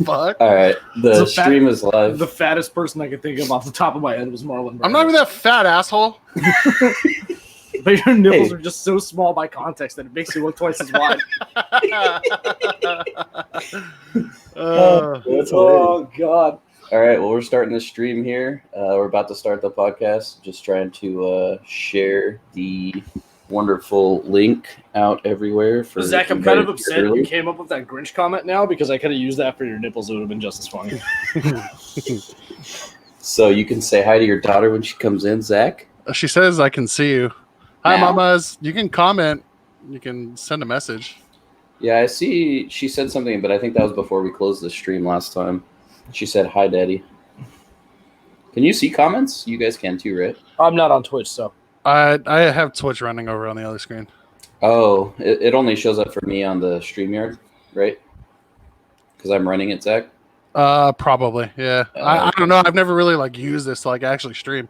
fuck? All right, the stream is live. The fattest person I could think of off the top of my head was Marlon Brando. I'm not even that fat, asshole. But your nipples are just so small by context that it makes you look twice as wide. Oh, God. All right, well, we're starting the stream here. We're about to start the podcast. Just trying to share the wonderful link out everywhere. For Zach, I'm kind of upset you came up with that Grinch comment now because I could have used that for your nipples. It would have been just as funny. So you can say hi to your daughter when she comes in, Zach? She says I can see you. Hi, mamas. You can comment. You can send a message. Yeah, I see she said something, but I think that was before we closed the stream last time. She said, hi, Daddy. Can you see comments? You guys can too, right? I'm not on Twitch, so. I have Twitch running over on the other screen. Oh, it only shows up for me on the StreamYard, right? Because I'm running it, Zach? Probably, yeah. I don't know. I've never really used this to actually stream.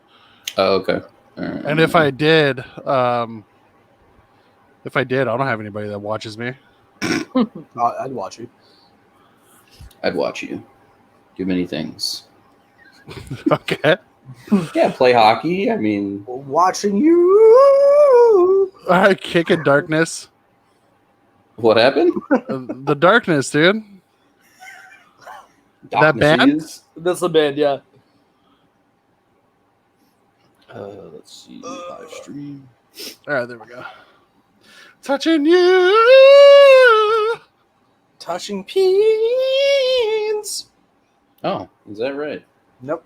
Oh, okay. And if I did, I don't have anybody that watches me. I'd watch you. I'd watch you do many things. Okay. Yeah, play hockey. I mean, watching you. All right, Kick in Darkness. What happened? The Darkness, dude. That band? That's the band, yeah. Let's see. Live stream. All right, there we go. Touching you. Touching peens. Oh, is that right? Nope.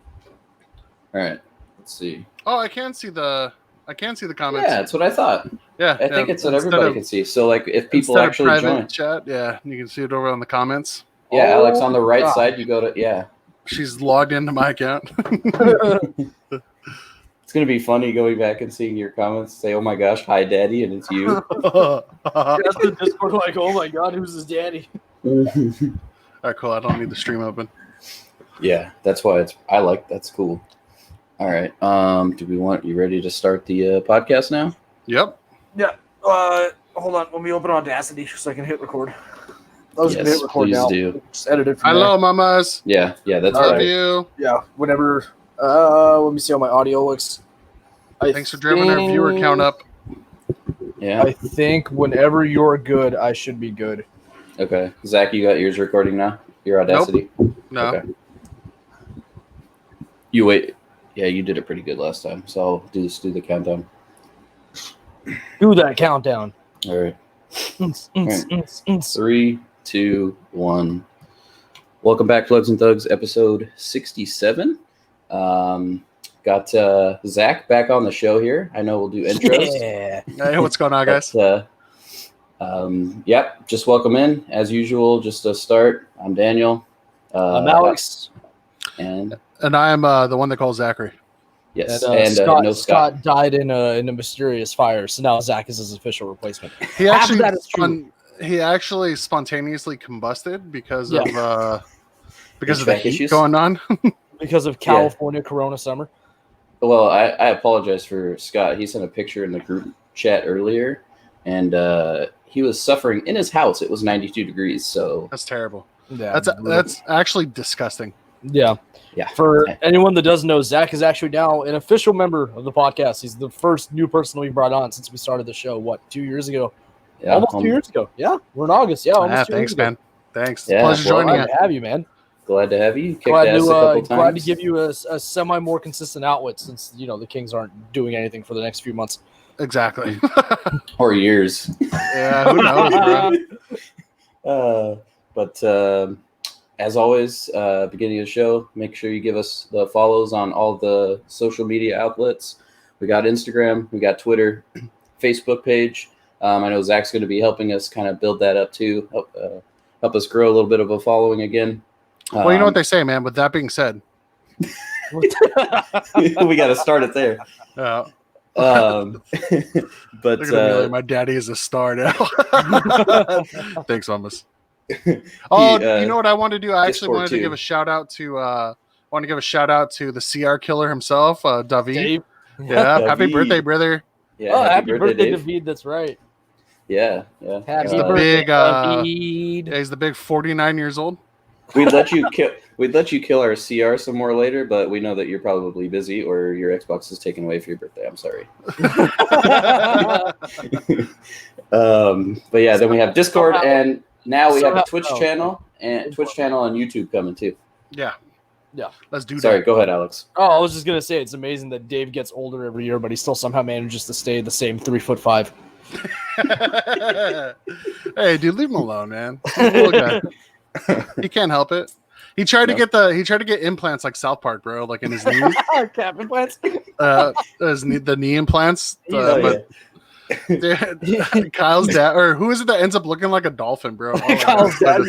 All right. Let's see. Oh, I can see the comments. Yeah, that's what I thought. Yeah, I think it's what everybody can see. So, if people actually join chat, yeah, you can see it over on the comments. Yeah, Alex, on the right side, you go to She's logged into my account. It's gonna be funny going back and seeing your comments. Say, "Oh my gosh, hi, Daddy," and it's you. That's the Discord. Oh my God, who's his daddy? All right, cool. I don't need the stream open. Yeah, that's why that's cool. All right. You ready to start the podcast now? Yep. Yeah. Hold on. Let me open Audacity so I can hit record. I was gonna hit record now. Do. Just edit it. Hello, mamas. Yeah. That's Love right. you. Yeah. Whenever. Let me see how my audio looks. Thanks for driving our viewer count up. Yeah. I think whenever you're good, I should be good. Okay. Zach, you got yours recording now? Your Audacity? Nope. No. Okay. You wait. Yeah, you did it pretty good last time. So I'll do the countdown. Do that countdown. All right. 3, 2, 1. Welcome back, Plugs and Thugs, episode 67. Got Zach back on the show here. I know we'll do intros. Yeah. Hey, what's going on, guys? Yep. Just welcome in as usual. Just to start, I'm Daniel. I'm Alex. And I am the one that calls Zachary. Yes. And Scott died in a mysterious fire, so now Zach is his official replacement. He actually spontaneously combusted because of the heat issues going on. Because of California Corona summer. Well, I apologize for Scott. He sent a picture in the group chat earlier, and he was suffering in his house. It was 92 degrees, so that's terrible. Yeah, that's actually disgusting. Yeah. For anyone that doesn't know, Zach is actually now an official member of the podcast. He's the first new person we brought on since we started the show. 2 years ago? Yeah, almost 2 years ago. Yeah, we're in August. Yeah, almost 2 years thanks, ago. man. Thanks. Yeah, Pleasure joining you. Glad to have you, man. Glad to have you. Glad to give you a semi more consistent outlet since the Kings aren't doing anything for the next few months. Exactly. Or years. Yeah, who knows, bro? As always, beginning of the show, make sure you give us the follows on all the social media outlets. We got Instagram, we got Twitter, Facebook page. I know Zach's going to be helping us kind of build that up too, help us grow a little bit of a following again. Well, you know what they say, man. With that being said, we got to start it there. But my daddy is a star now. Thanks, mamas. Oh, you know what I want to do? I actually wanted to give a shout out to the CR killer himself, David. Dave. Yeah, happy birthday, brother. Yeah, happy birthday, David. That's right. Yeah. Happy he's the birthday, big, David. he's the big 49 years old. We'd let you kill our CR some more later, but we know that you're probably busy or your Xbox is taken away for your birthday. I'm sorry. But yeah, then we have Discord, and now we have a Twitch channel and YouTube coming too. Yeah. Let's do that. Sorry, go ahead, Alex. Oh, I was just gonna say it's amazing that Dave gets older every year, but he still somehow manages to stay the same 3'5". Hey, dude, leave him alone, man. He's a little guy. He can't help it. He tried to get implants like South Park, bro, like in his knees. Cap implants. The knee implants. But Kyle's dad, or who is it that ends up looking like a dolphin, bro? Oh, Kyle's dad.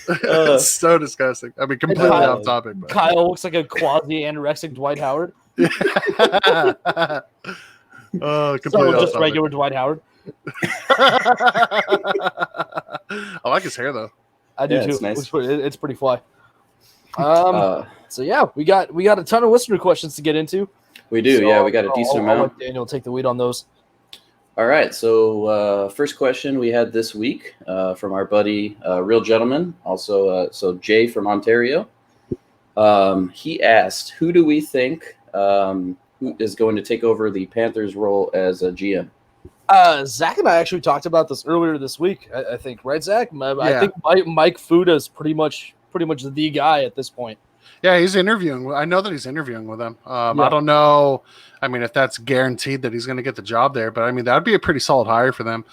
It's so disgusting. I mean, completely off topic. But. Kyle looks like a quasi-anorexic Dwight Howard. Completely just regular Dwight Howard. I like his hair though. I do too. It's nice. It's pretty fly. So yeah, we got a ton of listener questions to get into. We do. So, we got a decent amount. I'll let Daniel take the lead on those. All right. So first question we had this week from our buddy Real Gentleman, also so Jay from Ontario. He asked, "Who do we think who is going to take over the Panthers' role as a GM?" Zach and I actually talked about this earlier this week. I think, right, Zach? I think Mike Fuda is pretty much the guy at this point. Yeah, he's interviewing. I know that he's interviewing with him. I don't know. I mean, if that's guaranteed that he's going to get the job there, but I mean, that would be a pretty solid hire for them.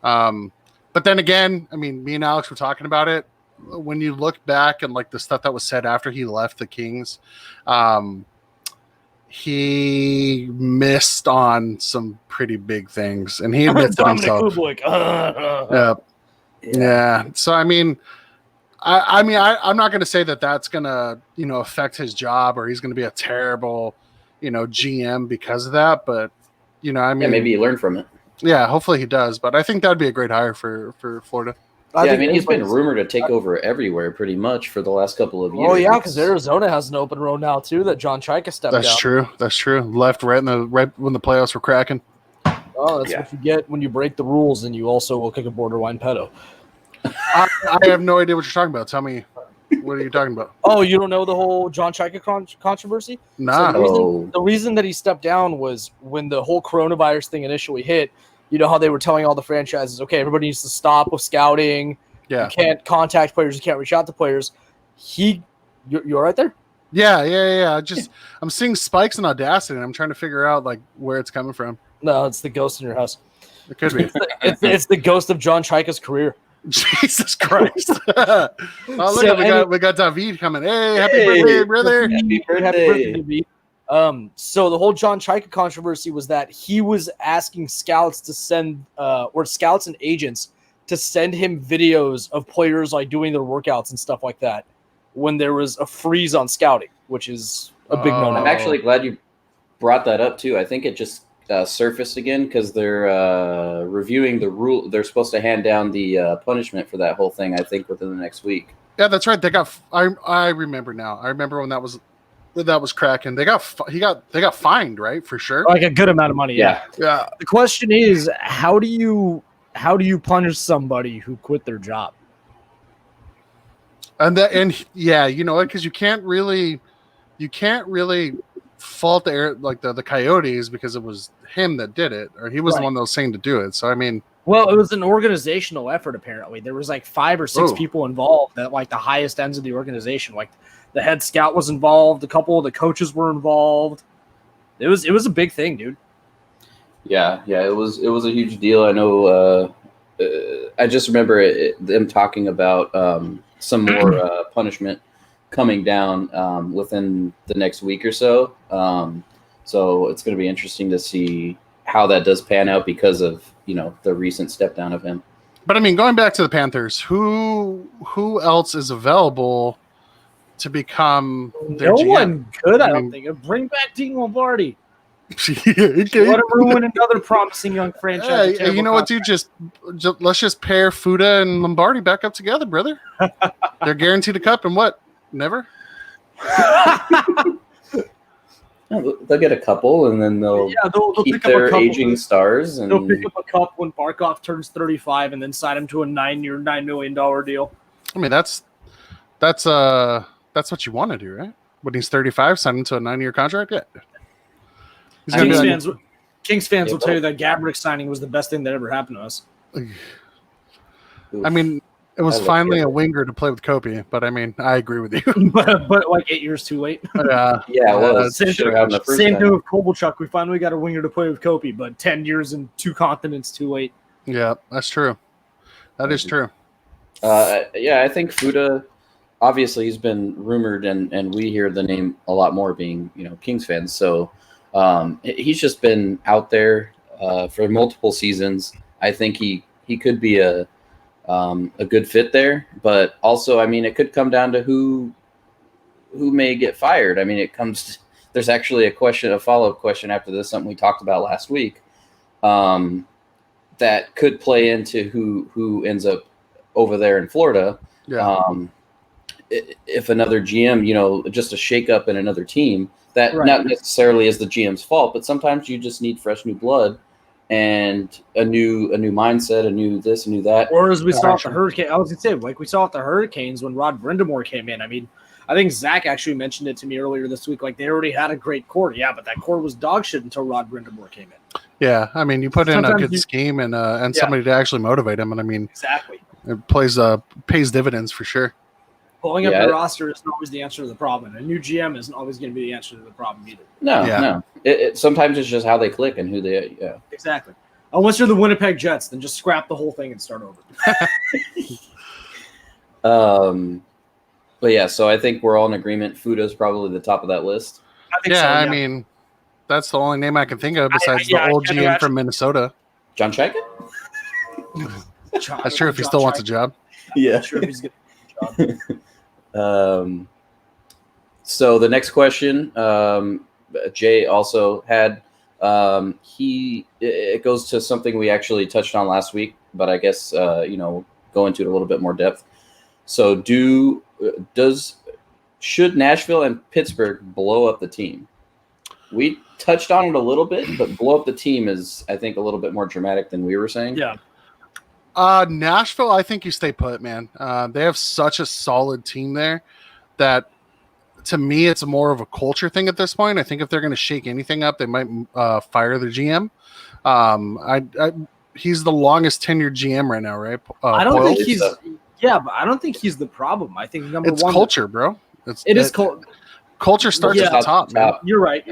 But then again, I mean, me and Alex were talking about it. When you look back and like the stuff that was said after he left the Kings, he missed on some pretty big things, and he admits it himself. Yeah. So I mean, I'm not going to say that that's going to affect his job or he's going to be a terrible GM because of that. But I mean, maybe he learned from it. Yeah, hopefully he does. But I think that'd be a great hire for Florida. I mean, he's been rumored to take over everywhere pretty much for the last couple of years. Oh yeah, because Arizona has an open road now too that John Chaika stepped down. That's true. Left right when the playoffs were cracking. Oh, that's what you get when you break the rules, and you also will kick a borderline pedo. I have no idea what you're talking about. Tell me, what are you talking about? Oh, you don't know the whole John Chaika controversy? Nah. So the reason that he stepped down was when the whole coronavirus thing initially hit. You know how they were telling all the franchises, okay, everybody needs to stop with scouting. Yeah. You can't contact players. You can't reach out to players. You're right there? Yeah. I'm seeing spikes in Audacity, and I'm trying to figure out like where it's coming from. No, it's the ghost in your house. It could be. It's the ghost of John Chaika's career. Jesus Christ. We got David coming. Hey, happy birthday, brother. Happy birthday, David. So the whole John Chaika controversy was that he was asking scouts to send or scouts and agents to send him videos of players like doing their workouts and stuff like that when there was a freeze on scouting, which is a big no-no. I'm actually glad you brought that up too. I think it just surfaced again because they're reviewing the rule. They're supposed to hand down the punishment for that whole thing, I think, within the next week. Yeah, that's right. They got. I remember now. I remember when that was cracking. They got fined, right? For sure. Like a good amount of money. Yeah. The question is, how do you punish somebody who quit their job? You know what? Because you can't really fault the Coyotes because it was him that did it, or he was the one that was saying to do it. So I mean, well, it was an organizational effort. Apparently, there was like 5 or 6 people involved at like the highest ends of the organization. Like the head scout was involved, a couple of the coaches were involved. It was a big thing, dude. Yeah, it was a huge deal. I know. I just remember them talking about some more punishment coming down within the next week or so. So it's going to be interesting to see how that does pan out because of the recent step down of him. But I mean, going back to the Panthers, who else is available to become their GM? No one could. I don't think. Bring back Dean Lombardi. Okay. Let him ruin another promising young franchise. Hey, you know what, dude? Just let's just pair Fuda and Lombardi back up together, brother. They're guaranteed a cup, and what? Never. They'll get a couple, and then they'll keep pick their aging stars. And they'll pick up a cup when Barkov turns 35, and then sign him to a 9-year, $9 million deal. I mean, that's what you want to do, right? When he's 35, sign him to a 9-year contract. Yeah. Kings fans will tell you that Gabrick signing was the best thing that ever happened to us. I mean, it was finally a winger to play with Kopi, but I mean, I agree with you. but like 8 years too late. Yeah, well, same thing with Hawerchuk. We finally got a winger to play with Kopi, but 10 years and 2 continents too late. Yeah, that's true. That is true. I think Fuda, obviously he's been rumored, and we hear the name a lot more being, Kings fans. So he's just been out there for multiple seasons. I think he could be a good fit there, but also, I mean, it could come down to who may get fired. I mean, there's actually a follow-up question after this, something we talked about last week, that could play into who ends up over there in Florida. Yeah. If another GM, just a shakeup in another team, that not necessarily is the GM's fault, but sometimes you just need fresh new blood and a new mindset, a new this, a new that. Or as we saw at the Hurricane, I was going to say, like we saw at the Hurricanes when Rod Brindamore came in. I mean, I think Zach actually mentioned it to me earlier this week. Like they already had a great core, but that core was dog shit until Rod Brindamore came in. Yeah, I mean, you put in a good scheme and somebody to actually motivate him, and I mean, exactly, it pays dividends for sure. Pulling up the roster isn't always the answer to the problem. A new GM isn't always going to be the answer to the problem either. No. Sometimes it's just how they click and who they. Yeah. Exactly. Unless you're the Winnipeg Jets, then just scrap the whole thing and start over. But yeah, so I think we're all in agreement. Fuda's probably the top of that list. I think so, I mean, that's the only name I can think of besides the old GM from Minnesota. John Chayka? That's true if he still wants a job. Yeah. Sure if he's getting a job. So the next question, Jay also had. It goes to something we actually touched on last week, but I guess go into it a little bit more depth. So should Nashville and Pittsburgh blow up the team? We touched on it a little bit, but blow up the team is, I think, a little bit more dramatic than we were saying. Yeah. Nashville, I think you stay put, man. They have such a solid team there that, to me, it's more of a culture thing at this point. I think if they're going to shake anything up, they might fire their GM. He's the longest tenured GM right now, right? I don't think he's. Yeah, but I don't think he's the problem. I think it's culture, bro. It is culture. Culture starts at the top, man. You're right.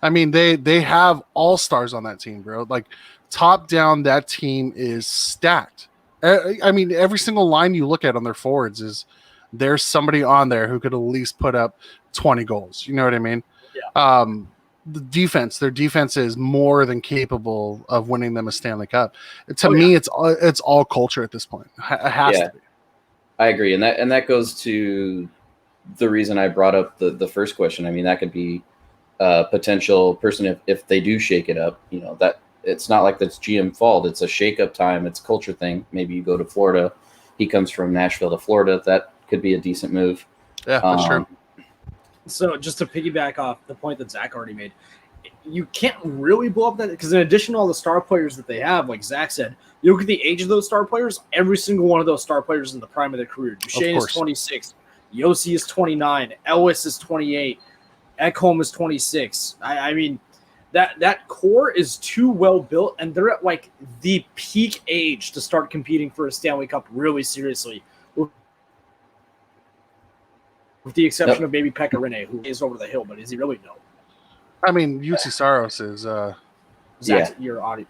I mean, they have all stars on that team, bro. Like top down, that team is stacked. I mean, every single line you look at on their forwards there's somebody on there who could at least put up 20 goals. You know what I mean? Yeah. Their defense is more than capable of winning them a Stanley Cup. To me, it's all culture at this point. It has to be. I agree, and that goes to the reason I brought up the first question. I mean, that could be a potential person if they do shake it up. That it's not like that's GM fault. It's a shake-up time. It's a culture thing. Maybe you go to Florida. He comes from Nashville to Florida. That could be a decent move. Yeah, that's true. So just to piggyback off the point that Zach already made, you can't really blow up that because in addition to all the star players that they have, like Zach said, you look at the age of those star players, every single one of those star players is in the prime of their career. Duchesne is 26, Yossi is 29, Ellis is 28, Ekholm is 26. I mean, that core is too well built, and they're at like the peak age to start competing for a Stanley Cup really seriously. With the exception of maybe Pekka Rinne, who is over the hill, but is he really? No. I mean, UC Saros is. Zach, your audio.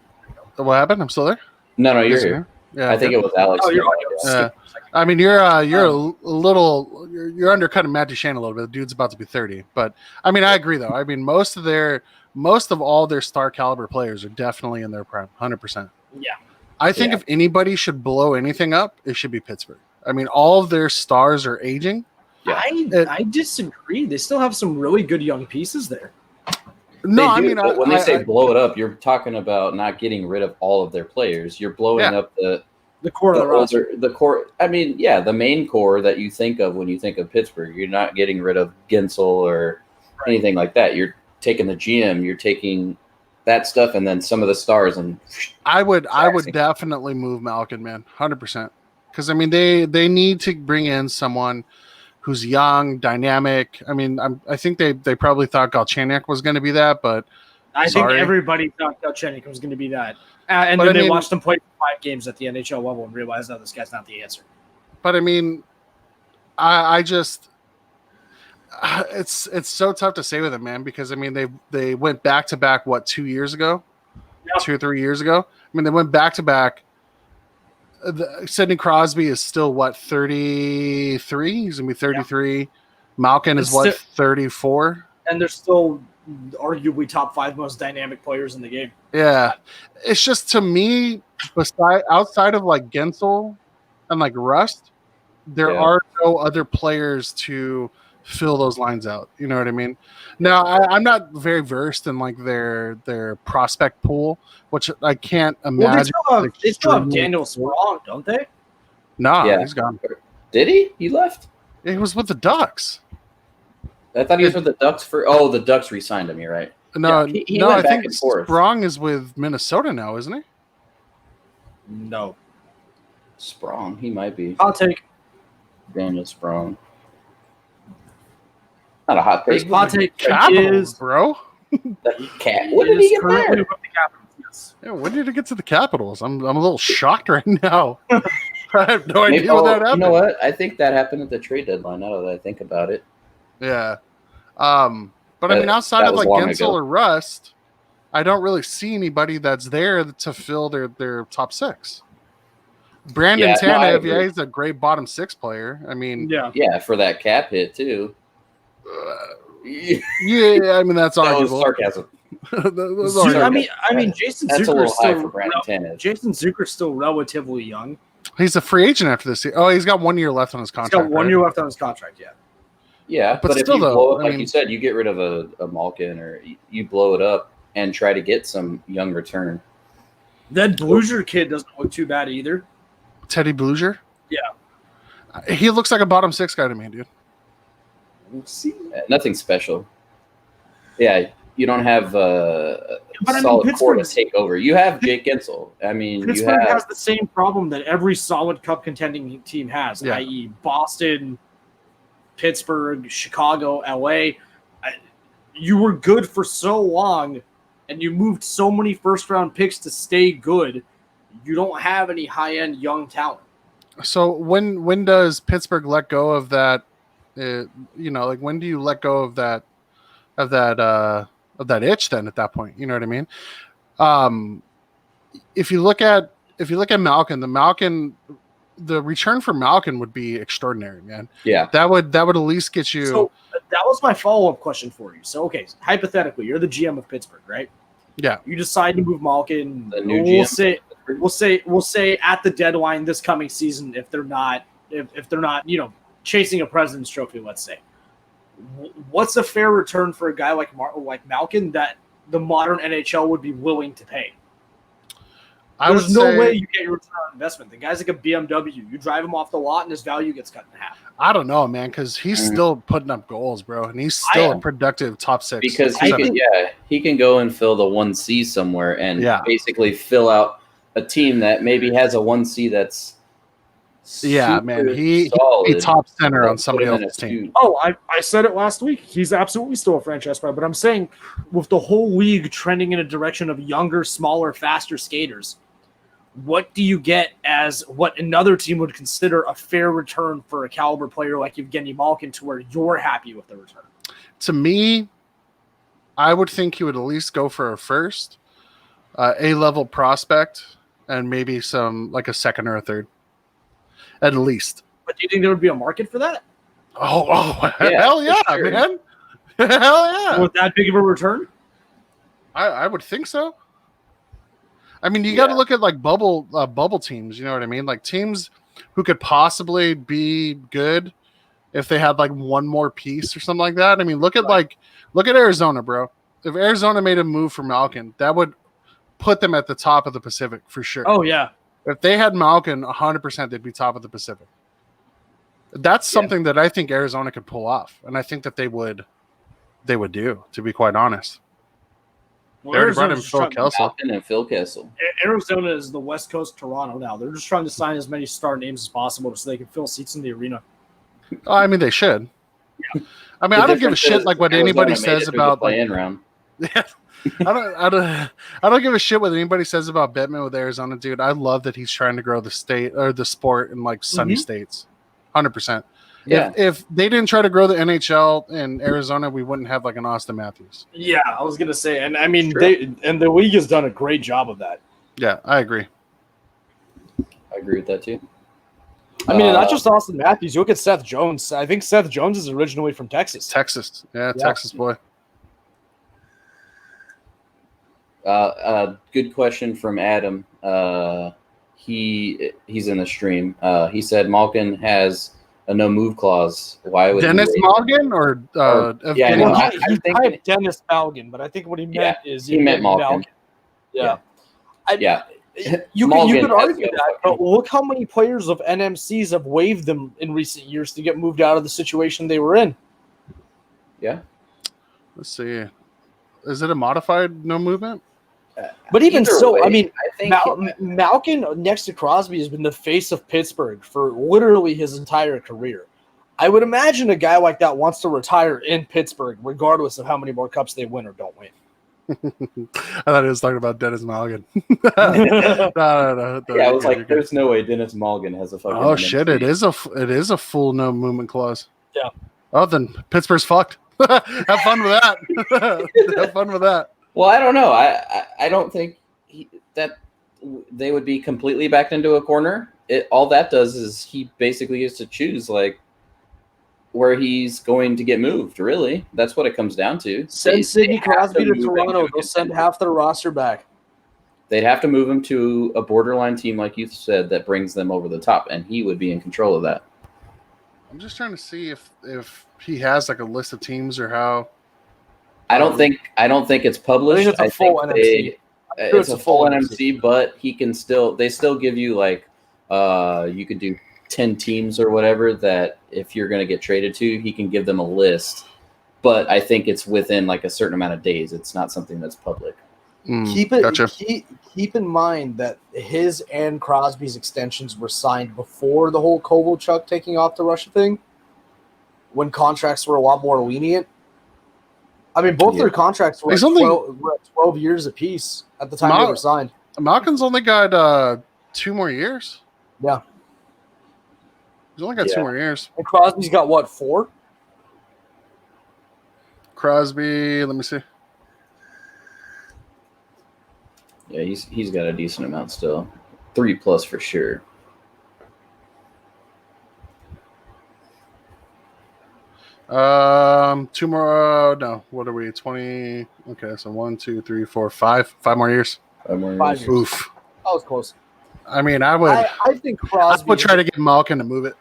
What happened? I'm still there. No, you're here. Yeah, I think it was Alex. Oh, your audio. I mean, you're you're undercutting Matt Duchene a little bit. The dude's about to be 30, but I mean, I agree though. I mean, most of all their star caliber players are definitely in their prime, 100%. Yeah. I think if anybody should blow anything up, it should be Pittsburgh. I mean, all of their stars are aging. Yeah. I disagree. They still have some really good young pieces there. No, I mean, when they say blow it up, you're talking about not getting rid of all of their players. You're blowing up the core of the roster. The core. I mean, the main core that you think of when you think of Pittsburgh. You're not getting rid of Gensel or anything like that. You're taking the GM. You're taking that stuff and then some of the stars. And I would definitely move Malkin, man, 100%. because I mean they need to bring in someone who's young, dynamic. I mean, I think they probably thought Galchenyuk was going to be that, but I think everybody thought Galchenyuk was going to be that. And then they watched him play 5 games at the NHL level and realized, no, this guy's not the answer. But I mean, I just it's so tough to say with him, man, because I mean they went back to back 2 years ago, 2 or 3 years ago. I mean they went back to back. Sidney Crosby is still 33. He's gonna be 33. Yeah. Malkin is 34, and they're still arguably top 5 most dynamic players in the game. Yeah, it's just to me, outside of like Gensel and like Rust, there are no other players to fill those lines out. You know what I mean? Now, I'm not very versed in like their prospect pool, which I can't imagine. Well, they still have Daniel Sprong, don't they? No, he's gone. Did he? He left? Yeah, he was with the Ducks. I thought he was with the Ducks the Ducks re-signed him. You're right. No, he went back and forth. Sprong is with Minnesota now, isn't he? No. Sprong, he might be. I'll take Daniel Sprong. Not a hot take. Hot take Capitals, bro. What did he get there? With the Capitals, yes. Yeah, when did he get to the Capitals? I'm a little shocked right now. I have no idea what that happened. You know what? I think that happened at the trade deadline. Now that I think about it. Yeah. But I mean, outside of like Gensel or Rust, I don't really see anybody that's there to fill their top 6. Brandon Tanev, he's a great bottom 6 player. I mean, yeah, for that cap hit too. Yeah, I mean that's arguable. Sarcasm. I mean, Jason Zucker's still relatively young. He's a free agent after this year. Oh, he's got 1 year left on his contract. He's got 1 year left on his contract. Yeah. Yeah, but still, if you blow it, you said, you get rid of a Malkin or you blow it up and try to get some young return. That Bluger kid doesn't look too bad either. Teddy Bluger? Yeah. He looks like a bottom 6 guy to me, dude. Nothing special. Yeah, you don't have a solid core to take over. You have Jake Gensel. I mean, Pittsburgh has the same problem that every solid cup contending team has, i.e. Boston, Pittsburgh, Chicago, LA. You were good for so long, and you moved so many first-round picks to stay good. You don't have any high-end young talent. So when does Pittsburgh let go of that? Like when do you let go of that itch? Then at that point, you know what I mean. If you look at Malkin, the return for Malkin would be extraordinary, man. Yeah, that would at least get you. So that was my follow-up question for you. So okay, hypothetically, you're the GM of Pittsburgh, right? Yeah. You decide to move Malkin. The new GM. We'll say at the deadline this coming season, if they're not, chasing a President's Trophy, let's say. What's a fair return for a guy like Malkin that the modern NHL would be willing to pay? There's no way you get your return on investment. The guy's like a BMW. You drive him off the lot and his value gets cut in half. I don't know, man, because he's still putting up goals, bro, and he's still a productive top 6. Because he can go and fill the 1C somewhere and basically fill out a team that maybe has a 1C that's man, he'd be top center on somebody else's team. Oh, I said it last week. He's absolutely still a franchise player, but I'm saying with the whole league trending in a direction of younger, smaller, faster skaters, what do you get as what another team would consider a fair return for a caliber player like Evgeny Malkin to where you're happy with the return? To me, I would think he would at least go for a first, A-level prospect, and maybe some like a second or a third, at least. But do you think there would be a market for that? Oh, hell yeah, sure. Man. Hell yeah. With that big of a return? I would think so. I mean, you got to look at like bubble teams. You know what I mean? Like teams who could possibly be good if they had like one more piece or something like that. I mean, look at Arizona, bro. If Arizona made a move for Malkin, that would put them at the top of the Pacific for sure. Oh yeah. If they had Malkin, 100% they'd be top of the Pacific. That's something that I think Arizona could pull off, and I think that they would do, to be quite honest. They already brought in Phil Kessel. And Phil Kessel. Arizona is the West Coast Toronto now. They're just trying to sign as many star names as possible so they can fill seats in the arena. Oh, I mean, they should. Yeah. I mean, I don't give a shit like what anybody says about play-in round. Yeah. I don't give a shit what anybody says about Bettman with Arizona, dude. I love that he's trying to grow the state or the sport in like sunny states. 100%. Yeah. If they didn't try to grow the NHL in Arizona, we wouldn't have like an Austin Matthews. Yeah, I was gonna say, and I mean, the league has done a great job of that. Yeah, I agree. I agree with that too. I mean, not just Austin Matthews. You look at Seth Jones. I think Seth Jones is originally from Texas. Texas, yeah. Texas boy. Good question from Adam. He's in the stream. He said Malkin has a no move clause. Why would Dennis Malkin or yeah? No, I think Dennis Malkin, but I think what he meant is he meant Malkin. Yeah. You Malkin could argue that, but look how many players of NMCs have waived them in recent years to get moved out of the situation they were in. Yeah. Let's see. Is it a modified no movement? But even so, way, I mean, Malkin next to Crosby has been the face of Pittsburgh for literally his entire career. I would imagine a guy like that wants to retire in Pittsburgh, regardless of how many more cups they win or don't win. I thought he was talking about Dennis Malkin. No. Yeah, I was like, there's no way Dennis Malkin has a fucking. Oh shit! It is a full no movement clause. Yeah. Oh, then Pittsburgh's fucked. Have fun with that. Have fun with that. Well, I don't know. I don't think that they would be completely backed into a corner. All that does is he basically gets to choose like where he's going to get moved. Really, that's what it comes down to. Send Sidney Crosby to Toronto. They'll send half their roster back. They'd have to move him to a borderline team, like you said, that brings them over the top, and he would be in control of that. I'm just trying to see if he has like a list of teams or how. I don't think it's published. I think it's a full NMC. It's a full NMC, but he can they still give you like you could do 10 teams or whatever that if you're going to get traded to, he can give them a list. But I think it's within like a certain amount of days. It's not something that's public. Keep in mind that his and Crosby's extensions were signed before the whole Hawerchuk taking off the Russia thing, when contracts were a lot more lenient. I mean, both their contracts were 12 years apiece at the time they were signed. Malkin's only got 2 more years. Yeah. He's only got 2 more years. And Crosby's got, what, 4? Crosby, let me see. Yeah, he's got a decent amount still. 3+ for sure. Two more. No, what are we? 20. Okay, so 1, 2, 3, 4, 5. 5 more years. 5 more years. 5 years. Oof. That was close. I mean, I would. I think Crosby. I would try to get Malkin to move it.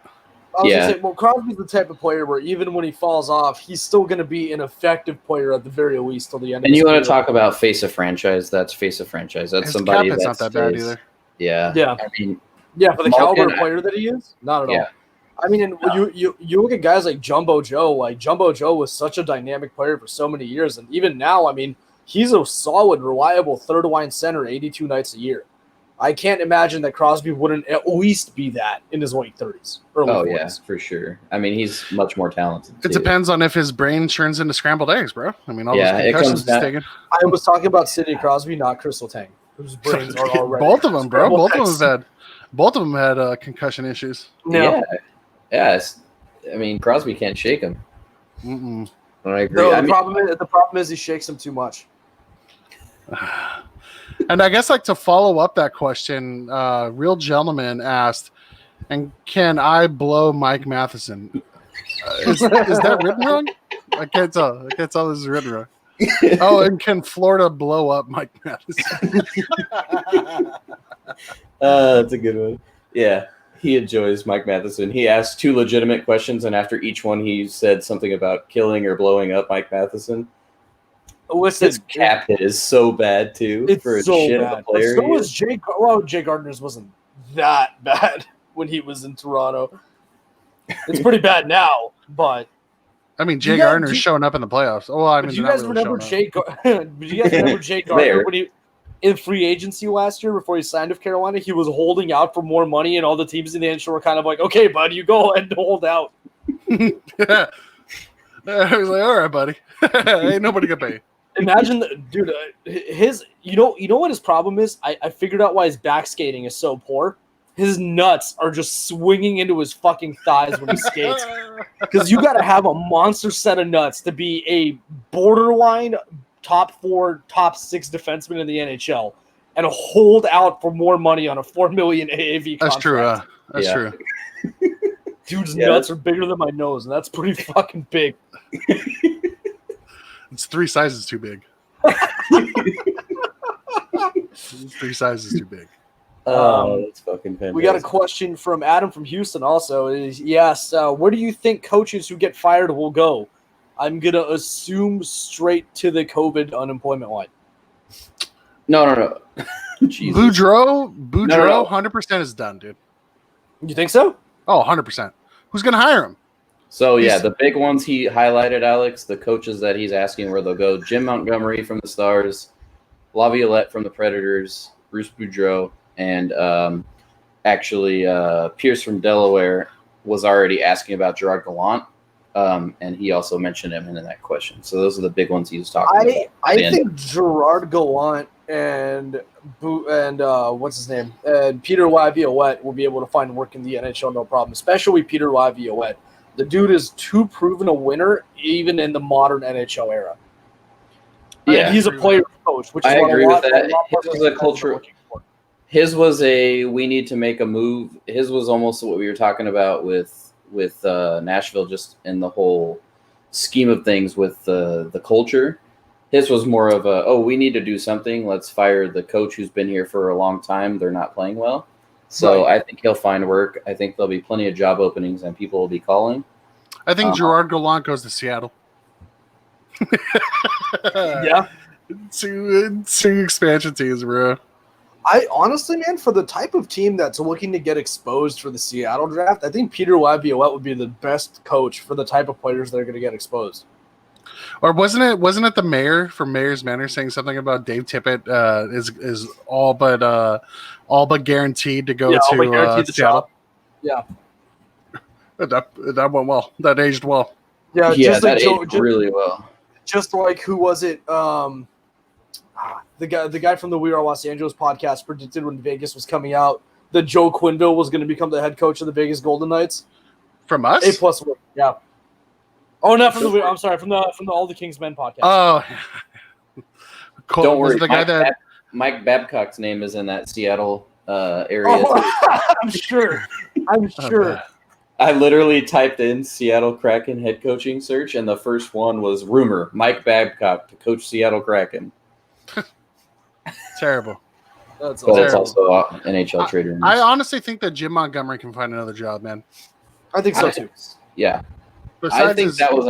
I was gonna say, well, Crosby's the type of player where even when he falls off, he's still going to be an effective player at the very least till the end. And you want to talk about face of franchise? That's face of franchise. That's his somebody that's not that bad either. Yeah. Yeah. I mean, for the caliber player that he is, not at all. I mean, and you look at guys like Jumbo Joe. Like Jumbo Joe was such a dynamic player for so many years, and even now, I mean, he's a solid, reliable third line center 82 nights a year. I can't imagine that Crosby wouldn't at least be that in his late 30s. Early 40s. Yeah, for sure. I mean, he's much more talented. It depends on if his brain turns into scrambled eggs, bro. I mean, all those concussions he's taking. I was talking about Sidney Crosby, not Crystal Tang, whose brains are already. Both of them, bro. Both of them had concussion issues. Yeah. Yes. I mean, Crosby can't shake him. Mm-mm. I agree. No, the problem is he shakes him too much. And I guess, like, to follow up that question, Real Gentleman asked, and can I blow Mike Matheson? Is that written wrong? I can't tell. This is written wrong. Oh, and can Florida blow up Mike Matheson? That's a good one. Yeah, he enjoys Mike Matheson. He asked 2 legitimate questions, and after each one, he said something about killing or blowing up Mike Matheson. Listen, his cap hit is so bad too. It's for a so shit bad. Of a player. So was Jay. Well, Jay Gardner's wasn't that bad when he was in Toronto. It's pretty bad now, but I mean, Jay Gardner's showing up in the playoffs. Oh, well, I mean, you guys remember Jay Gardner when he in free agency last year before he signed with Carolina? He was holding out for more money, and all the teams in the NHL were kind of like, "Okay, bud, you go and hold out." Yeah. I was like, "All right, buddy, ain't nobody gonna pay." Imagine, dude, you know what his problem is? I figured out why his back skating is so poor. His nuts are just swinging into his fucking thighs when he skates. Because you got to have a monster set of nuts to be a borderline top 4, top 6 defenseman in the NHL and hold out for more money on a $4 million AAV contract. That's true. Dude's nuts are bigger than my nose, and that's pretty fucking big. It's 3 sizes too big. 3 sizes too big. That's fucking fantastic. We got a question from Adam from Houston also. Yes, where do you think coaches who get fired will go? I'm going to assume straight to the COVID unemployment line. No. Boudreaux, 100% is done, dude. You think so? Oh, 100%. Who's going to hire him? So, the big ones he highlighted, Alex, the coaches that he's asking where they'll go: Jim Montgomery from the Stars, Laviolette from the Predators, Bruce Boudreaux, and Pierce from Delaware was already asking about Gerard Gallant, and he also mentioned him in that question. So those are the big ones he was talking about. I think Gerard Gallant and what's his name? And Peter Laviolette will be able to find work in the NHL no problem, especially Peter Laviolette. The dude is too proven a winner, even in the modern NHL era. And he's a player coach, which is I agree with that. His was a culture. His was we need to make a move. His was almost what we were talking about with Nashville, just in the whole scheme of things with the culture. His was more of we need to do something. Let's fire the coach who's been here for a long time. They're not playing well. So I think he'll find work. I think there'll be plenty of job openings and people will be calling. I think Gerard Gallant goes to Seattle. Yeah. Two expansion teams, bro. I honestly, man, for the type of team that's looking to get exposed for the Seattle draft, I think Peter Laviolette would be the best coach for the type of players that are going to get exposed. Or wasn't it the mayor from Mayor's Manor saying something about Dave Tippett is all but guaranteed to go to Seattle? Yeah, that went well. That aged well. Yeah, that aged really well. Just like who was it? The guy from the We Are Los Angeles podcast predicted when Vegas was coming out that Joe Quenneville was going to become the head coach of the Vegas Golden Knights. From us? A+1, yeah. Oh, not from the. I'm sorry, from the All the Kings Men podcast. Oh, don't worry. The guy Mike Babcock's name is in that Seattle area. Oh, I'm sure. I literally typed in Seattle Kraken head coaching search, and the first one was rumor: Mike Babcock to coach Seattle Kraken. Terrible. That's also NHL trader. I honestly think that Jim Montgomery can find another job, man. I think so too. Yeah. I think that was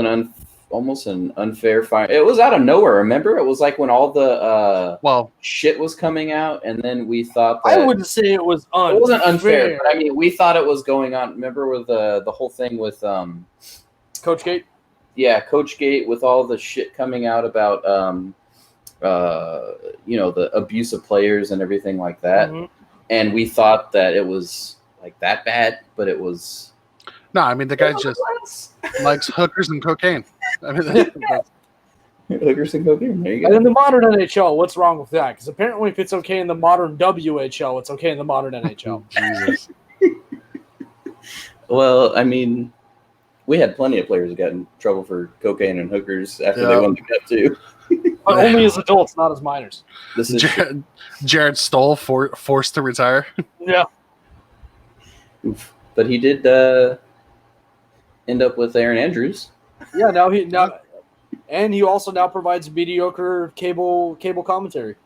almost an unfair fire. It was out of nowhere. Remember, it was like when all the shit was coming out, and then we thought that, I wouldn't say it was unfair. It wasn't unfair, but I mean, we thought it was going on. Remember with the whole thing with Coach Gate? Yeah, Coach Gate, with all the shit coming out about the abuse of players and everything like that. Mm-hmm. And we thought that it was like that bad, but it was. No, I mean, the guy just likes hookers and cocaine. I mean, hookers and cocaine. There you go. And in the modern NHL, what's wrong with that? Because apparently, if it's okay in the modern WHL, it's okay in the modern NHL. Jesus. Well, I mean, we had plenty of players that got in trouble for cocaine and hookers after they won the cup too. But only as adults, not as minors. This is Jared Stoll forced to retire. Yeah. But he did end up with Aaron Andrews. Yeah, and he also now provides mediocre cable commentary.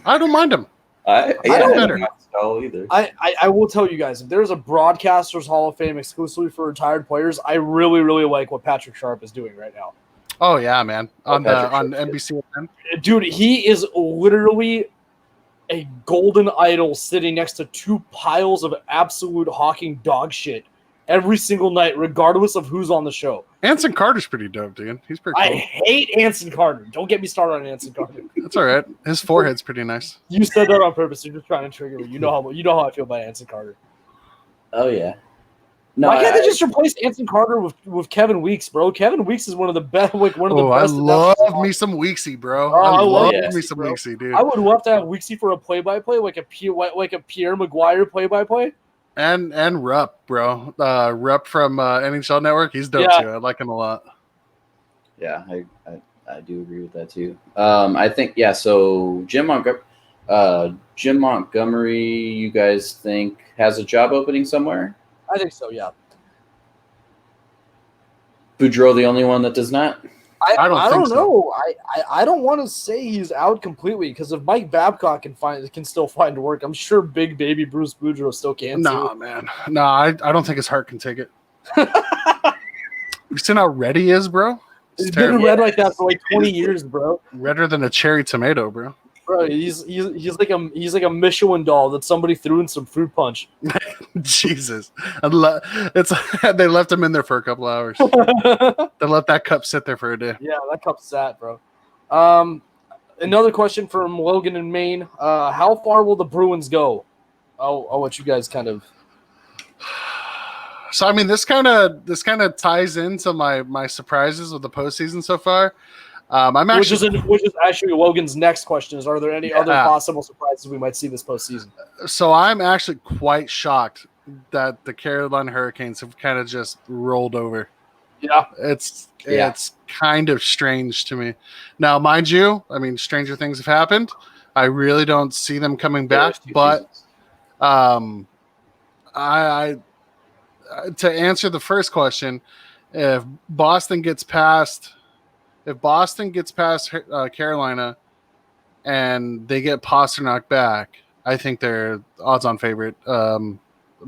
I don't mind him. I don't mind style either. I will tell you guys, if there's a Broadcasters Hall of Fame exclusively for retired players, I really, really like what Patrick Sharp is doing right now. Oh yeah, man. On NBC. Dude, he is literally a golden idol sitting next to two piles of absolute hawking dog shit every single night, regardless of who's on the show. Anson Carter's pretty dope, dude. He's pretty cool. I hate Anson Carter. Don't get me started on Anson Carter. That's all right. His forehead's pretty nice. You said that on purpose. You're just trying to trigger me. You know how I feel about Anson Carter. Oh yeah. No, why can't they just replace Anson Carter with Kevin Weeks, bro? Kevin Weeks is one of the best. Like one of the best. I love me some Weeksy, bro. I love me some Weeksy, dude. I would love to have Weeksy for a play-by-play, like a Pierre Maguire play-by-play. And Rupp, bro. Rupp from NHL Network. He's dope too. I like him a lot. Yeah, I do agree with that too. I think so Jim Montgomery, you guys think has a job opening somewhere? I think so, yeah. Boudreau the only one that does not? I don't know. I don't want to say he's out completely because if Mike Babcock can still find work, I'm sure big baby Bruce Boudreau still can. Nah, man. No, I don't think his heart can take it. You seen how red he is, bro? He's been red like that for like 20 years, bro. Redder than a cherry tomato, bro. Bro, he's like a Michelin doll that somebody threw in some fruit punch. Jesus, they left him in there for a couple hours. They let that cup sit there for a day. Yeah, that cup sat, bro. Another question from Logan in Maine. How far will the Bruins go? I'll let you guys kind of. So I mean, this kind of ties into my surprises of the postseason so far. Which is actually Logan's next question: are there any other possible surprises we might see this postseason? So I'm actually quite shocked that the Carolina Hurricanes have kind of just rolled over. Yeah, it's kind of strange to me. Now, mind you, I mean, stranger things have happened. I really don't see them coming back, but I to answer the first question, if Boston gets past Carolina and they get Pasternak back, I think they're odds-on favorite.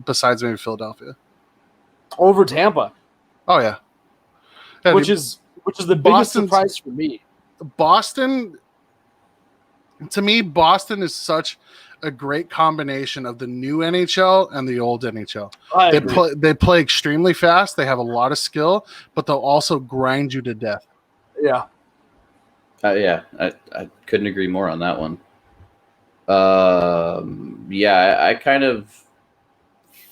Besides maybe Philadelphia, over Tampa. Oh yeah, which is the biggest surprise for me. Boston, to me, Boston is such a great combination of the new NHL and the old NHL. They play extremely fast. They have a lot of skill, but they'll also grind you to death. Yeah. I couldn't agree more on that one. I kind of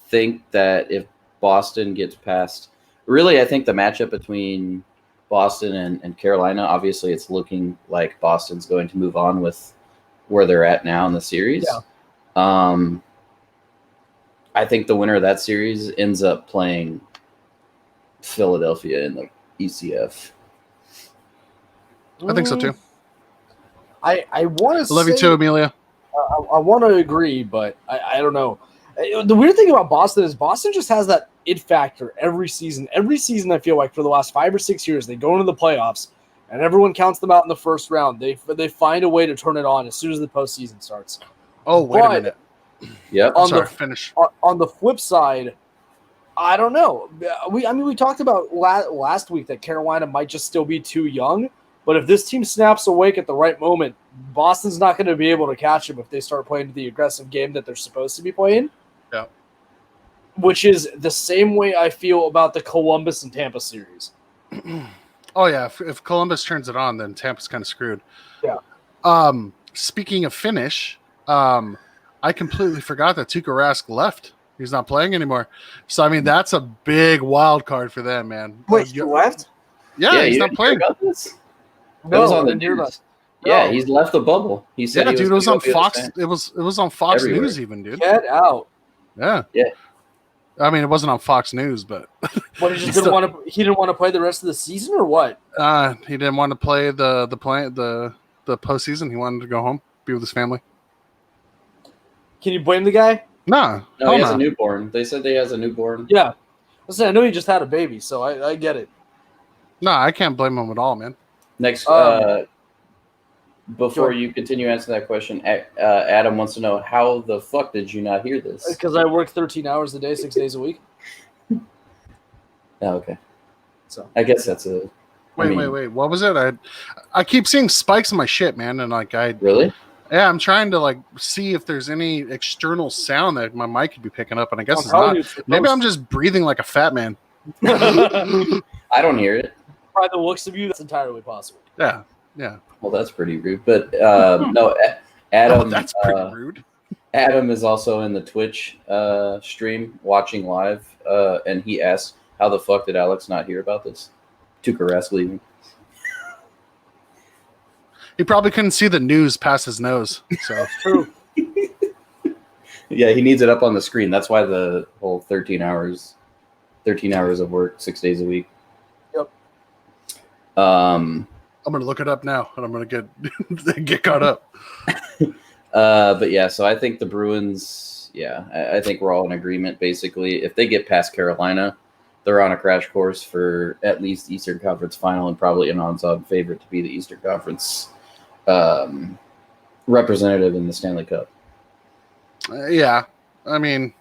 think that if Boston gets past, really, I think the matchup between Boston and Carolina, obviously it's looking like Boston's going to move on with where they're at now in the series. Yeah. I think the winner of that series ends up playing Philadelphia in the ECF. I think so too. I want to love you too, Amelia. I want to agree, but I don't know. The weird thing about Boston is Boston just has that it factor every season. Every season, I feel like for the last 5 or 6 years, they go into the playoffs, and everyone counts them out in the first round. They find a way to turn it on as soon as the postseason starts. Oh, wait a minute. Yep. Finish. On the flip side, I don't know. We talked about last week that Carolina might just still be too young. But if this team snaps awake at the right moment, Boston's not going to be able to catch them if they start playing the aggressive game that they're supposed to be playing. Yeah. Which is the same way I feel about the Columbus and Tampa series. Oh, yeah. If Columbus turns it on, then Tampa's kind of screwed. Yeah. Speaking of finish, I completely forgot that Tuuka Rask left. He's not playing anymore. So, I mean, that's a big wild card for them, man. Wait, he left? Yeah, he's not playing. No, was on the news. Yeah, he's left the bubble. He said, dude, it was on Fox. It was on Fox everywhere. News, even, dude. Get out. Yeah. I mean, it wasn't on Fox News, but what, he didn't want to play the rest of the season, or what? He didn't want to play the postseason. He wanted to go home, be with his family. Can you blame the guy? No, he has a newborn. They said he has a newborn. Yeah. Listen, I know he just had a baby, so I get it. No, I can't blame him at all, man. Next, before you continue answering that question, Adam wants to know, how the fuck did you not hear this? Because I work 13 hours a day, 6 days a week. Oh, okay. So I guess that's a... Wait. What was it? I keep seeing spikes in my shit, man, and really? Yeah, I'm trying to like see if there's any external sound that my mic could be picking up, and I guess it's not. Maybe I'm just breathing like a fat man. I don't hear it. By the looks of you, that's entirely possible. Yeah. Well, that's pretty rude. But no, Adam. Oh, that's pretty rude. Adam is also in the Twitch stream watching live, and he asked, "How the fuck did Alex not hear about this? Tuuka Rask leaving." He probably couldn't see the news past his nose. So true. Yeah, he needs it up on the screen. That's why the whole 13 hours of work, 6 days a week. Yep. I'm gonna look it up now, and I'm gonna get caught up. But yeah, so I think the Bruins. Yeah, I think we're all in agreement. Basically, if they get past Carolina, they're on a crash course for at least Eastern Conference Final and probably an odds-on favorite to be the Eastern Conference representative in the Stanley Cup. Yeah, I mean,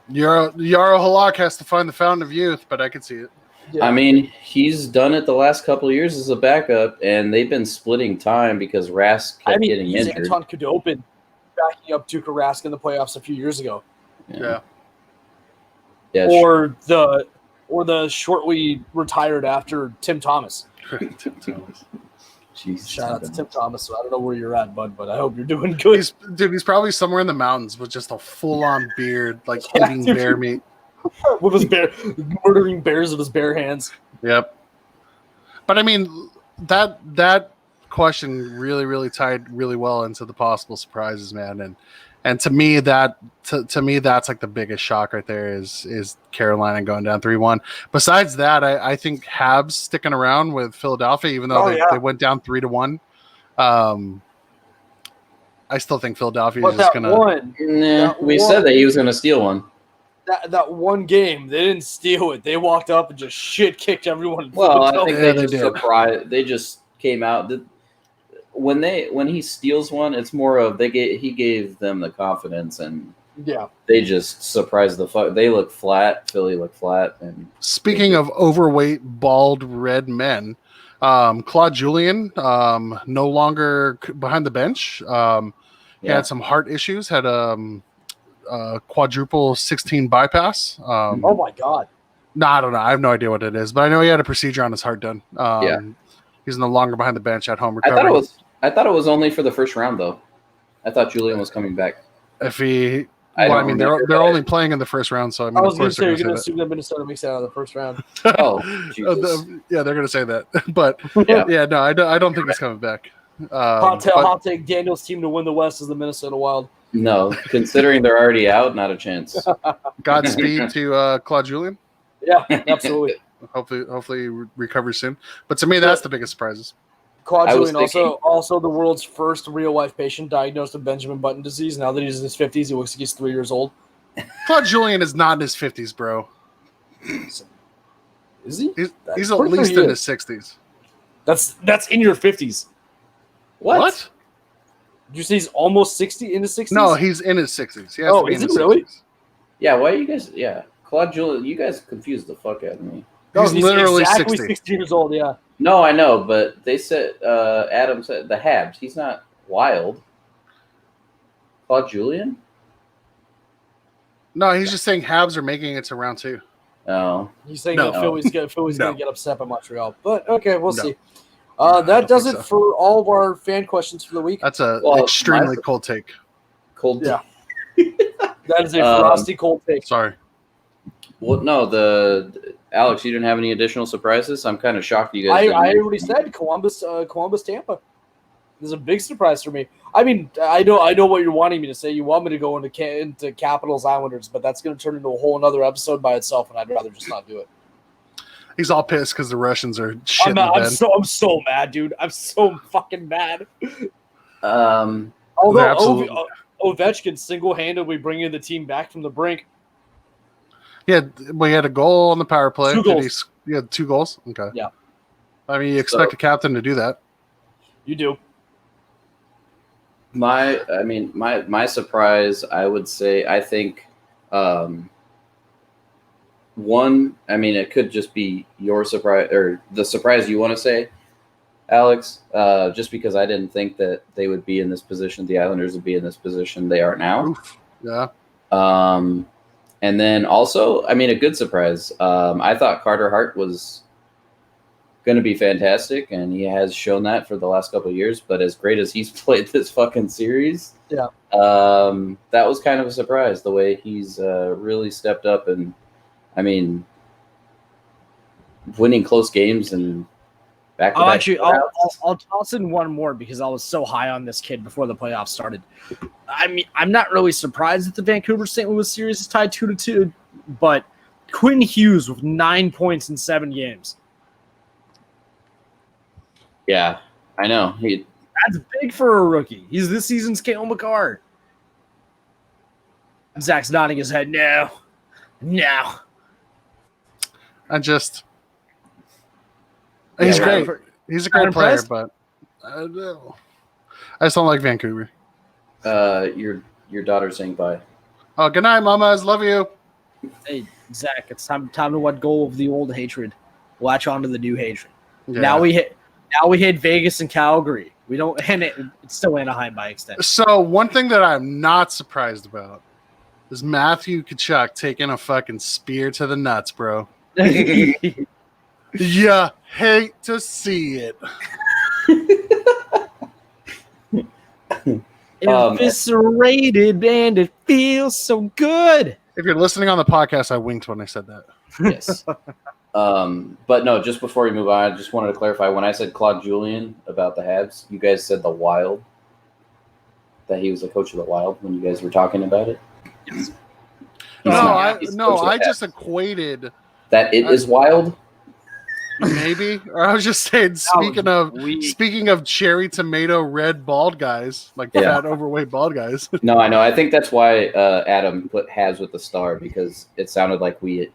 Yaro Halak has to find the fountain of youth, but I could see it. Yeah. I mean, he's done it the last couple of years as a backup, and they've been splitting time because Rask kept getting injured. Anton Khudobin backing up Tuuka Rask in the playoffs a few years ago. Yeah. Or the shortly retired after Tim Thomas. Tim Thomas. Jesus. Shout out to Tim Thomas. I don't know where you're at, bud, but I hope you're doing good. He's probably somewhere in the mountains with just a full-on beard, like eating bear meat. With his murdering bears with his bare hands. Yep. But I mean, that question really, really tied really well into the possible surprises, man. And to me, that's like the biggest shock right there is Carolina going down 3-1. Besides that, I think Habs sticking around with Philadelphia, even though they went down 3-1. I still think Philadelphia is just gonna. We said that he was gonna steal one. That one game, they didn't steal it. They walked up and just shit kicked everyone. Well, I think they just surprised. They just came out. When he steals one, it's more of he gave them the confidence, and they just surprised the fuck. They look flat. Philly looked flat. And speaking of overweight, bald, red men, Claude Julien no longer behind the bench. He had some heart issues. Had quadruple 16 bypass. Oh my god! No, I don't know. I have no idea what it is, but I know he had a procedure on his heart done. He's no longer behind the bench at home recovering. I thought it was only for the first round though. I thought Julien was coming back. They're only playing in the first round, so I mean, I was going to say you're going to assume that Minnesota makes it out of the first round. Oh, Jesus. They're going to say that, but no, I don't think he's coming back. Hot take: Daniel's team to win the West is the Minnesota Wild. No, considering they're already out, not a chance. Godspeed to Claude Julien. Yeah, absolutely. Hopefully recovers soon. But to me, that's the biggest surprises. Claude Julien, also the world's first real-life patient diagnosed with Benjamin Button disease. Now that he's in his 50s, he looks like he's 3 years old. Claude Julien is not in his 50s, bro. Is he? He's at least in his 60s. That's in your 50s. What? Did you say he's almost 60 in his 60s? No, he's in his 60s. Is he really? Yeah, why are you guys... Yeah, Claude Julien, you guys confused the fuck out of me. No, he's literally exactly 60 years old, yeah. No, I know, but they said... Adam said the Habs. He's not wild. Claude Julien? No, he's just saying Habs are making it to round 2. Oh. He's saying that Philly's going to get upset by Montreal. But, okay, we'll see. That does it for all of our fan questions for the week. That's an extremely cold take. Cold take. That is a frosty cold take. Sorry. Well, no, Alex, you didn't have any additional surprises? I'm kind of shocked you guys. I already said Columbus, Tampa. This is a big surprise for me. I mean, I know what you're wanting me to say. You want me to go into Capitals Islanders, but that's going to turn into a whole another episode by itself, and I'd rather just not do it. He's all pissed because the Russians are shit. I'm so mad, dude. I'm so fucking mad. Although Ovechkin single-handedly bringing the team back from the brink. Yeah, well, he had a goal on the power play. 2 goals. He had 2 goals? Okay. Yeah. I mean, you expect a captain to do that. You do. My surprise, I would say, I think one, I mean, it could just be your surprise or the surprise you want to say. Alex, just because I didn't think that they would be in this position, the Islanders would be in this position they are now. Oof. Yeah. And then also, I mean, a good surprise. I thought Carter Hart was going to be fantastic, and he has shown that for the last couple of years. But as great as he's played this fucking series, yeah, that was kind of a surprise, the way he's really stepped up. And, I mean, winning close games and I'll toss in one more because I was so high on this kid before the playoffs started. I mean, I'm not really surprised that the Vancouver St. Louis series is tied 2-2, but Quinn Hughes with 9 points in 7 games. Yeah, I know. That's big for a rookie. He's this season's Cale Makar. Zach's nodding his head. No. He's great. He's a great player, but I don't know. I just don't like Vancouver. Your daughter's saying bye. Oh, good night, mamas. Love you. Hey, Zach, it's time to let go of the old hatred. Latch on to the new hatred. Yeah. Now we hit Vegas and Calgary. We don't, and it's still Anaheim by extension. So one thing that I'm not surprised about is Matthew Tkachuk taking a fucking spear to the nuts, bro. Yeah, hate to see it. Eviscerated, and it feels so good. If you're listening on the podcast, I winked when I said that. Yes. But no, just before we move on, I just wanted to clarify. When I said Claude Julien about the Habs, you guys said the Wild, that he was the coach of the Wild when you guys were talking about it. Yes. I just equated that it is wild. Maybe, or I was just saying. Speaking of cherry tomato red bald guys, like fat overweight bald guys. No, I know. I think that's why Adam put Habs with the star, because it sounded like we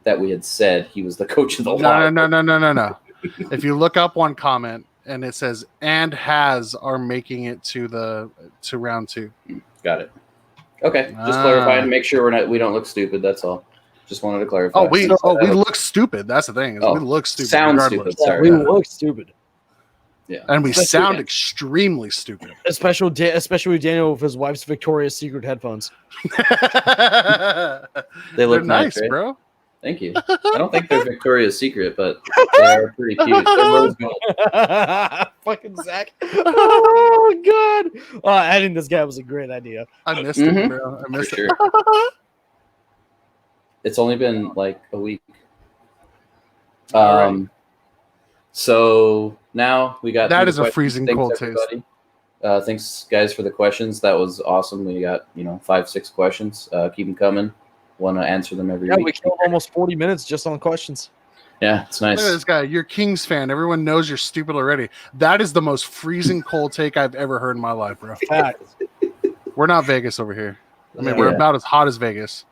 had said he was the coach of the Wild. No. If you look up one comment and it says "and has are making it to round 2." Got it. Okay, just clarifying, make sure we don't look stupid. That's all. Just wanted to clarify. We look stupid. That's the thing. We look stupid. Sound stupid. Sorry. We look stupid. Yeah, and we sound extremely stupid. Especially Daniel with his wife's Victoria's Secret headphones. They look nice, right? bro. Thank you. I don't think they're Victoria's Secret, but they are pretty cute. They're rose gold. Fucking Zach. Oh, God. Adding this guy was a great idea. I missed it, bro. I missed it. It's only been like a week. Right. So now we got that is a freezing cold taste. Thanks, guys, for the questions. That was awesome. We got 5-6 questions. Keep them coming. Want to answer them every week. We killed almost 40 minutes just on questions. Yeah, it's nice. Look at this guy. You're Kings fan. Everyone knows you're stupid already. That is the most freezing cold take I've ever heard in my life, bro. We're not Vegas over here. I mean, we're about as hot as Vegas.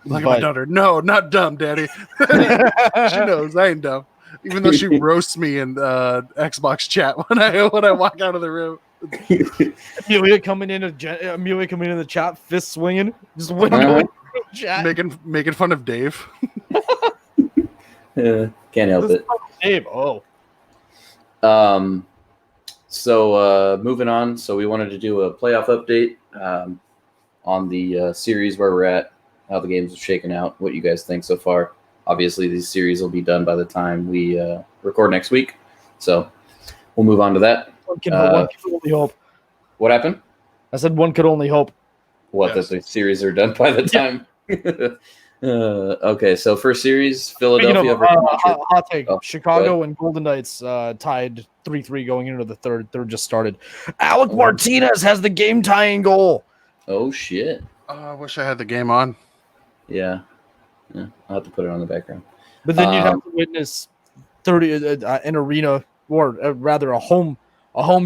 Look at my daughter. No, not dumb, Daddy. She knows I ain't dumb. Even though she roasts me in Xbox chat when I walk out of the room. Amelia coming in the chat, fist swinging, just windowing chat, making fun of Dave. Yeah, can't help it. Dave. Oh. So moving on. So we wanted to do a playoff update on the series where we're at, how the games are shaking out, what you guys think so far. Obviously, these series will be done by the time we record next week. So we'll move on to that. One could only hope. What happened? I said one could only hope. That the series are done by the time? Okay, so first series, Philadelphia. Hot take. Chicago and Golden Knights tied 3-3 going into the third. Third just started. Alec Martinez has the game-tying goal. Oh, shit. I wish I had the game on. Yeah, I'll have to put it on the background. But then you'd have to witness 30 an arena, or rather a home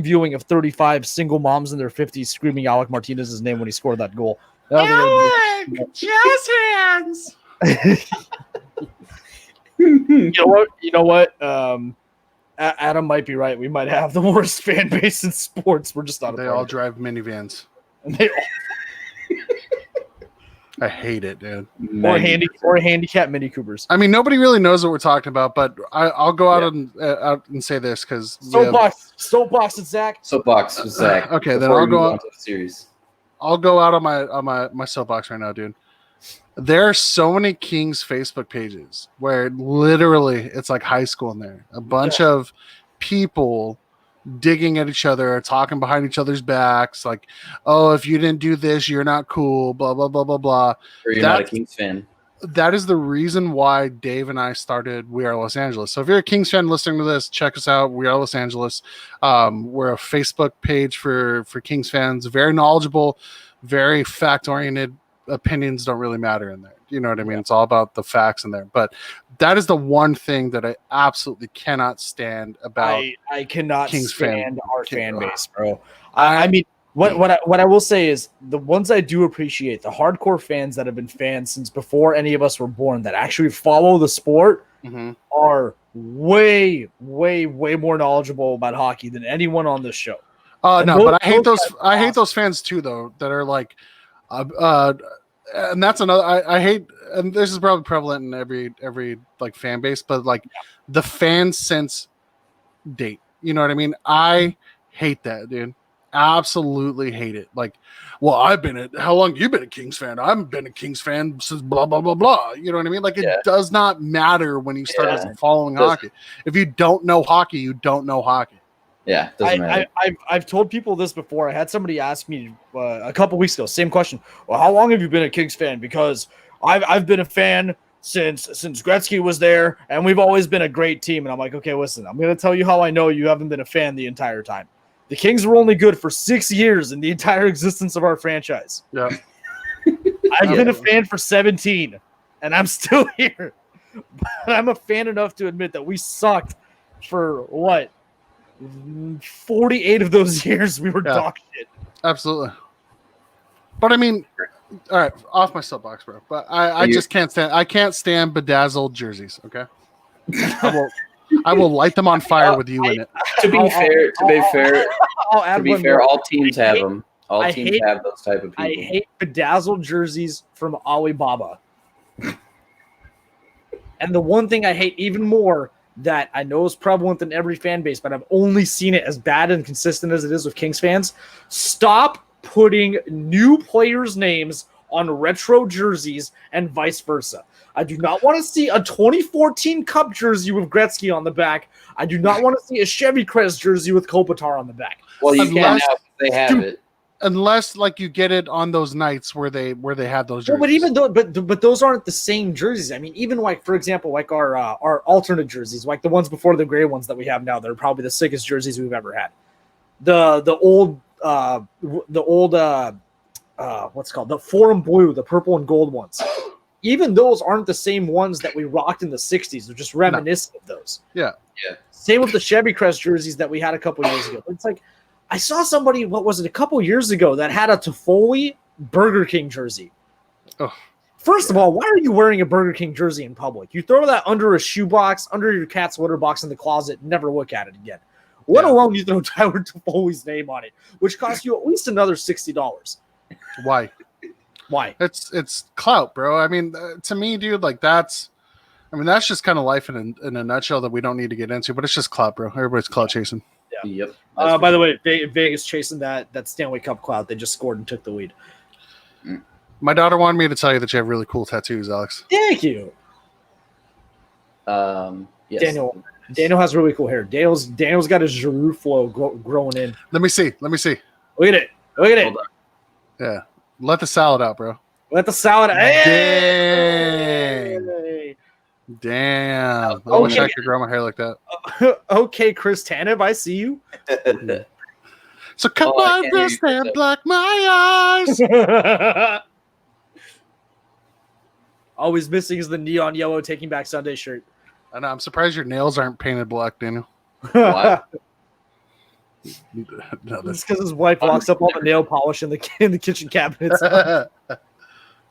viewing of 35 single moms in their 50s screaming Alec Martinez's name when he scored that goal. Alec, jazz hands. You know what? Adam might be right. We might have the worst fan base in sports. We're just not. They all drive minivans. And they I hate it, dude. Or handicap Mini Coopers. I mean, nobody really knows what we're talking about, but I'll go out and say this because soapbox with Zach. Soapbox with Zach. Okay, then I'll go on to the series. I'll go out on my soapbox right now, dude. There are so many Kings Facebook pages where literally it's like high school in there. A bunch of people digging at each other, talking behind each other's backs, like, oh, if you didn't do this, you're not cool, blah, blah, blah, blah, blah. Or you're not a Kings fan. That is the reason why Dave and I started We Are Los Angeles. So if you're a Kings fan listening to this, check us out, We Are Los Angeles. We're a Facebook page for Kings fans, very knowledgeable, very fact-oriented. Opinions don't really matter in there. You know what I mean? It's all about the facts in there. But that is the one thing that I absolutely cannot stand about. I cannot Kings stand our fan base, bro. I mean, what I will say is the ones I do appreciate, the hardcore fans that have been fans since before any of us were born, that actually follow the sport, are way, way, way more knowledgeable about hockey than anyone on this show. But I hate those. I hate those fans too, though, that are like. And that's another I hate, and this is probably prevalent in every like fan base, but like the fan sense date. You know what I mean? I hate that, dude. Absolutely hate it. Like, well, how long have you been a Kings fan? I've been a Kings fan since blah blah blah blah. You know what I mean? Like it does not matter when you start following hockey. If you don't know hockey, you don't know hockey. Yeah, doesn't matter. I've told people this before. I had somebody ask me a couple weeks ago, same question. Well, how long have you been a Kings fan? Because I've been a fan since Gretzky was there, and we've always been a great team. And I'm like, okay, listen, I'm going to tell you how I know you haven't been a fan the entire time. The Kings were only good for 6 years in the entire existence of our franchise. Yeah, I've been a fan for 17, and I'm still here. But I'm a fan enough to admit that we sucked for what? 48 of those years we were dog shit. Absolutely. But I mean, all right, off my soapbox, bro. But I just can't stand bedazzled jerseys. Okay, I will light them on fire with you in it. To be fair, all teams have them. All teams have those type of people. I hate bedazzled jerseys from Alibaba. And the one thing I hate even more that I know is prevalent in every fan base, but I've only seen it as bad and consistent as it is with Kings fans. Stop putting new players' names on retro jerseys and vice versa. I do not want to see a 2014 Cup jersey with Gretzky on the back. I do not want to see a Chevy Crest jersey with Kopitar on the back. Well, you can now if they have it. Unless like you get it on those nights where they have those jerseys. Well, but even though, but those aren't the same jerseys. I mean, even like for example, like our alternate jerseys, like the ones before the gray ones that we have now, they're probably the sickest jerseys we've ever had. The old what's it called, the Forum Blue, the purple and gold ones. Even those aren't the same ones that we rocked in the 60s. They're just reminiscent of those. Yeah. Same with the Chevy Crest jerseys that we had a couple years ago. It's like I saw somebody, what was it, a couple years ago that had a Toffoli Burger King jersey. Oh. First of all, why are you wearing a Burger King jersey in public? You throw that under a shoebox, under your cat's litter box in the closet, never look at it again. Let alone you throw Tyler Toffoli's name on it, which costs you at least another $60. Why? It's clout, bro. I mean, to me, dude, like that's just kind of life in a nutshell that we don't need to get into, but it's just clout, bro. Everybody's clout chasing. Yeah. Yep. By the way, Vegas chasing that Stanley Cup clout. They just scored and took the lead. My daughter wanted me to tell you that you have really cool tattoos, Alex. Thank you. Yes. Daniel has really cool hair. Daniel's got his Giroux flow growing in. Let me see. Look at it. Yeah. Let the salad out, bro. Let the salad out. Hey! Damn. I wish I could grow my hair like that. Okay, Chris Tanev, I see you. So come on, wrist and black my eyes. Always missing is the neon yellow Taking Back Sunday shirt. I know. I'm surprised your nails aren't painted black, Daniel. What? No, that's because his wife locks up all the nail polish in the kitchen cabinets.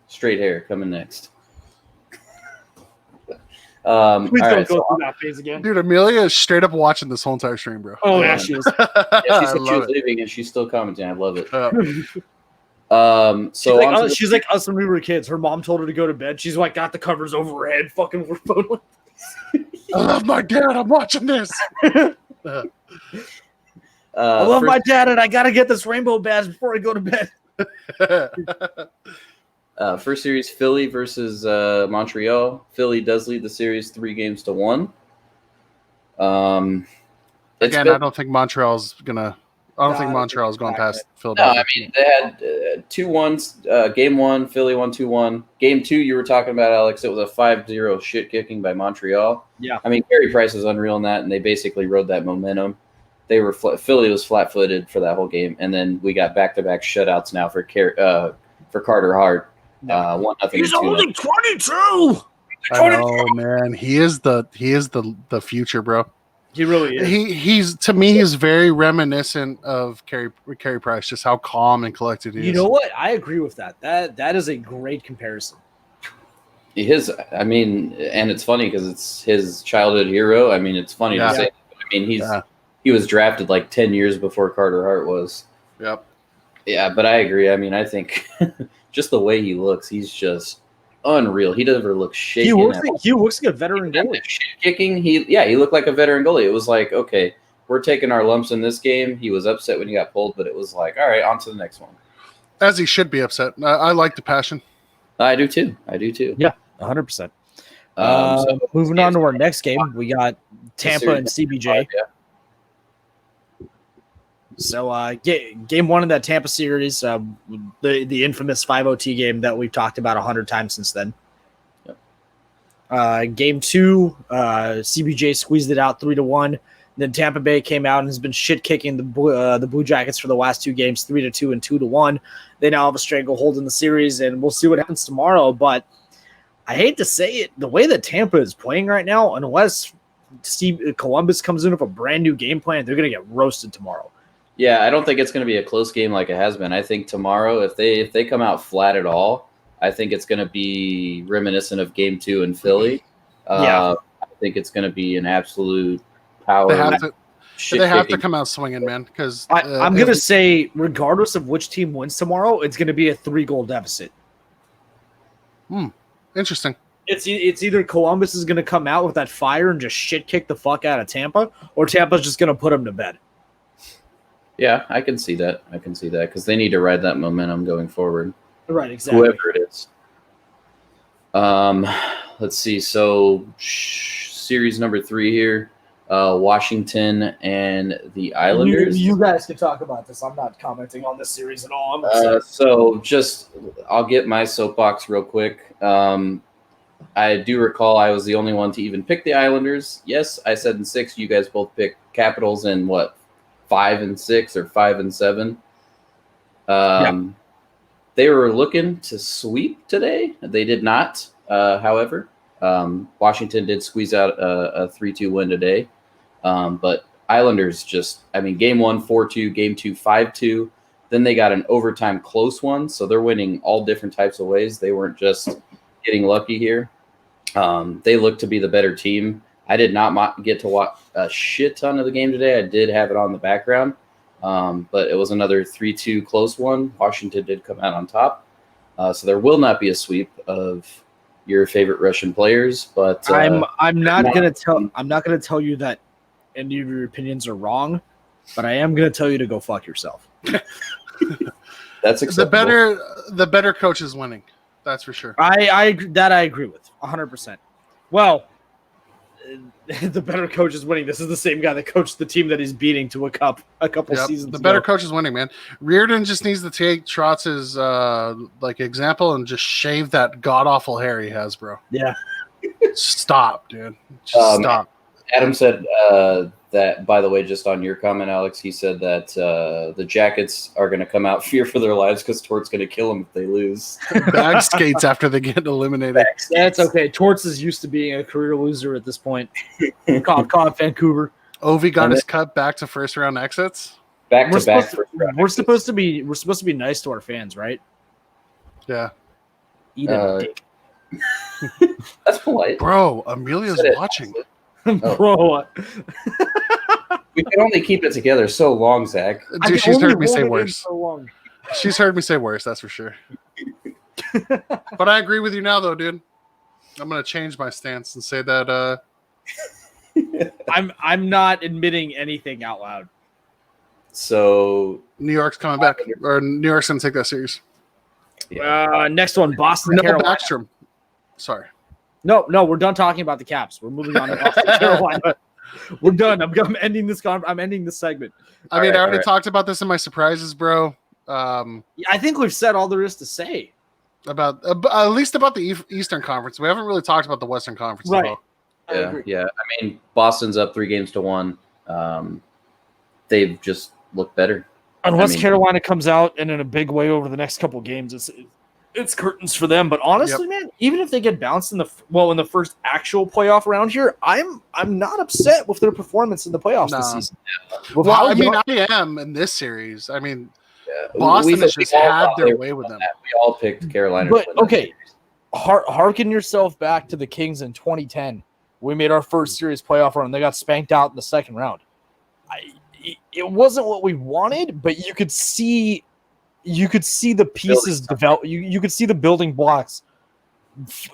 Straight hair coming next. Please don't go through that phase again. Dude, Amelia is straight up watching this whole entire stream, bro. Oh, yeah, she is. Yeah, she said she was leaving and she's still commenting. I love it. So she's like us when we were kids. Her mom told her to go to bed. She's like got the covers over her head. Fucking, we're phone. I love my dad. I'm watching this. I love my dad, and I gotta get this rainbow badge before I go to bed. First series, Philly versus Montreal. Philly does lead the series 3-1. Again, I don't think Montreal's going past Philadelphia. No, I mean, they had 2-1. Game 1, Philly won 2-1. Game 2, you were talking about, Alex. It was a 5-0 shit kicking by Montreal. Yeah. I mean, Carey Price is unreal in that, and they basically rode that momentum. Philly was flat-footed for that whole game, and then we got back-to-back shutouts now for Carter Hart. 1-0. He's only 22. I know, man. He is the future, bro. He really is. He's to me, he's very reminiscent of Carey Price, just how calm and collected he is. You know what? I agree with that. That is a great comparison. I mean, and it's funny because it's his childhood hero. I mean, it's funny to say. I mean, he was drafted like 10 years before Carter Hart was. Yep. Yeah, but I agree. I mean, I think just the way he looks, he's just unreal. He never looks shaky. He looks like a veteran goalie. Kicking, he looked like a veteran goalie. It was like, okay, we're taking our lumps in this game. He was upset when he got pulled, but it was like, all right, on to the next one. As he should be upset. I like the passion. I do too. Yeah, 100%. Moving on to our next game, we got Tampa and CBJ. Yeah. So game 1 of that Tampa series, the infamous 5 OT game that we've talked about 100 times since then. Yep. Game 2, CBJ squeezed it out 3-1. Then Tampa Bay came out and has been shit kicking the Blue Jackets for the last 2 games, 3-2 and 2-1. They now have a stranglehold in the series, and we'll see what happens tomorrow. But I hate to say it, the way that Tampa is playing right now, unless Columbus comes in with a brand new game plan, they're going to get roasted tomorrow. Yeah, I don't think it's going to be a close game like it has been. I think tomorrow, if they come out flat at all, I think it's going to be reminiscent of Game 2 in Philly. I think it's going to be an absolute power. They have to come out swinging, man. Because I'm going to say, regardless of which team wins tomorrow, it's going to be a 3-goal deficit. Interesting. It's either Columbus is going to come out with that fire and just shit kick the fuck out of Tampa, or Tampa's just going to put them to bed. Yeah, I can see that. Because they need to ride that momentum going forward. Right, exactly. Whoever it is. Let's see. So, series number 3 here, Washington and the Islanders. You guys can talk about this. I'm not commenting on this series at all. I'll get my soapbox real quick. I do recall I was the only one to even pick the Islanders. Yes, I said in 6. You guys both picked Capitals in what? 5 and 6 or 5 and 7. They were looking to sweep today. They did not. However, Washington did squeeze out a 3-2 win today. But Islanders game 1, 4-2, game 2, 5-2. Then they got an overtime close one. So they're winning all different types of ways. They weren't just getting lucky here. They look to be the better team. I did not get to watch a shit ton of the game today. I did have it on the background, but it was another 3-2 close one. Washington did come out on top, so there will not be a sweep of your favorite Russian players. But I'm not going to tell you that any of your opinions are wrong, but I am going to tell you to go fuck yourself. That's acceptable. The better coach is winning. That's for sure. I agree with 100%. Well. The better coach is winning. This is the same guy that coached the team that he's beating to a couple seasons ago. The better coach is winning, man. Reardon just needs to take Trotz's example and just shave that god awful hair he has, bro. Yeah. Stop, dude. Just stop. Adam said that, by the way, just on your comment, Alex, he said that the Jackets are going to come out fear for their lives because Tort's going to kill them if they lose. Bag skates after they get eliminated. That's okay. Torts is used to being a career loser at this point. Cough, Vancouver. Ovi got his cut back to first round exits. We're supposed to be nice to our fans, right? Yeah. Eat a dick. That's polite, bro. Amelia's watching. Bro, we can only keep it together so long, Zach. Dude, she's heard me say worse. So long. She's heard me say worse, that's for sure. But I agree with you now, though, dude. I'm gonna change my stance and say that I'm not admitting anything out loud. So New York's coming back, or New York's gonna take that series. Yeah. Next one, Boston, no Carolina. Backstrom. Sorry. No, we're done talking about the Caps. We're moving on to Boston, Carolina. We're done. I'm ending this. I'm ending this segment. I already talked about this in my surprises, bro. I think we've said all there is to say about at least about the Eastern Conference. We haven't really talked about the Western Conference at all. Yeah. I mean, Boston's up 3-1. They've just looked better. Unless Carolina comes out and in a big way over the next couple games, it's curtains for them. But honestly, man, even if they get bounced in the first actual playoff round here, I'm not upset with their performance in the playoffs this season. Well, I am in this series. I mean, Boston has just had their way with them. We all picked Carolina. But okay, harken yourself back to the Kings in 2010. We made our first series playoff run. They got spanked out in the second round. It wasn't what we wanted, but you could see the pieces develop. You could see the building blocks.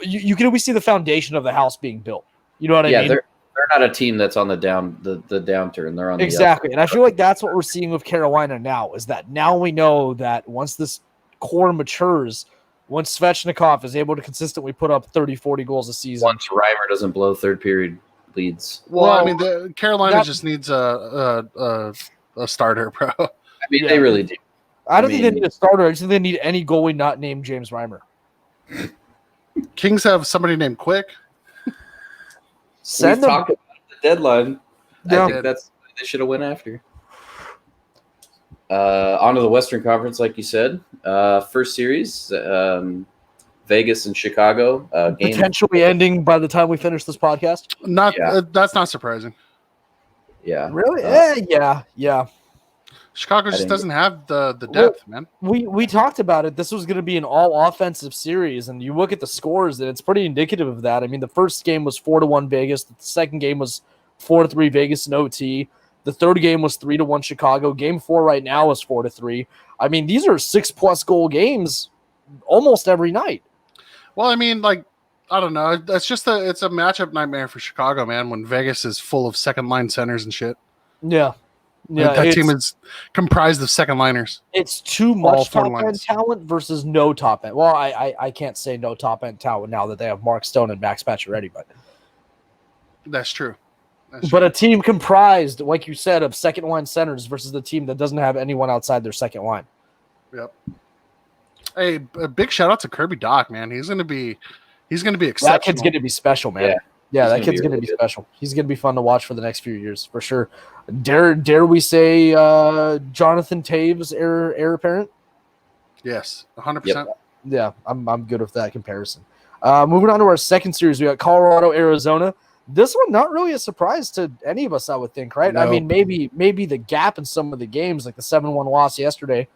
You could always see the foundation of the house being built. You know what I mean? They're not a team that's on the downturn. They're on the exactly. And I feel like that's what we're seeing with Carolina now. Is that now we know that once this core matures, once Svechnikov is able to consistently put up 30, 40 goals a season, once Reimer doesn't blow third period leads. Well, I mean, Carolina just needs a starter, bro. I mean, they really do. I don't think they need a starter. I just think they need any goalie not named James Reimer. Kings have somebody named Quick. We've talked about the deadline. Yeah. I think they should have went after. On to the Western Conference, like you said. First series, Vegas and Chicago. Game potentially ending by the time we finish this podcast. That's not surprising. Yeah. Really? Yeah. Chicago just doesn't have the depth, man. We talked about it. This was going to be an all offensive series, and you look at the scores, and it's pretty indicative of that. I mean, the first game was 4-1 Vegas. The second game was 4-3 Vegas in OT. The third game was 3-1 Chicago. Game 4 right now is 4-3. I mean, these are 6+ goal games almost every night. Well, I mean, like, I don't know. It's a matchup nightmare for Chicago, man, when Vegas is full of second line centers and shit. Yeah. That team is comprised of second liners. It's too much top-end talent versus no top-end. Well, I can't say no top-end talent now that they have Mark Stone and Max Pacioretty, but that's true. But a team comprised, like you said, of second-line centers versus the team that doesn't have anyone outside their second line. Yep. Hey, a big shout-out to Kirby Dach, man. He's going to be exceptional. That kid's going to be special, man. Yeah, that kid's going to be special. He's going to be fun to watch for the next few years, for sure. Dare we say Jonathan Taves heir apparent? Yes, 100%. Yep. Yeah, I'm good with that comparison. Moving on to our second series, we got Colorado, Arizona. This one, not really a surprise to any of us, I would think, right? No. I mean, maybe the gap in some of the games, like the 7-1 loss yesterday.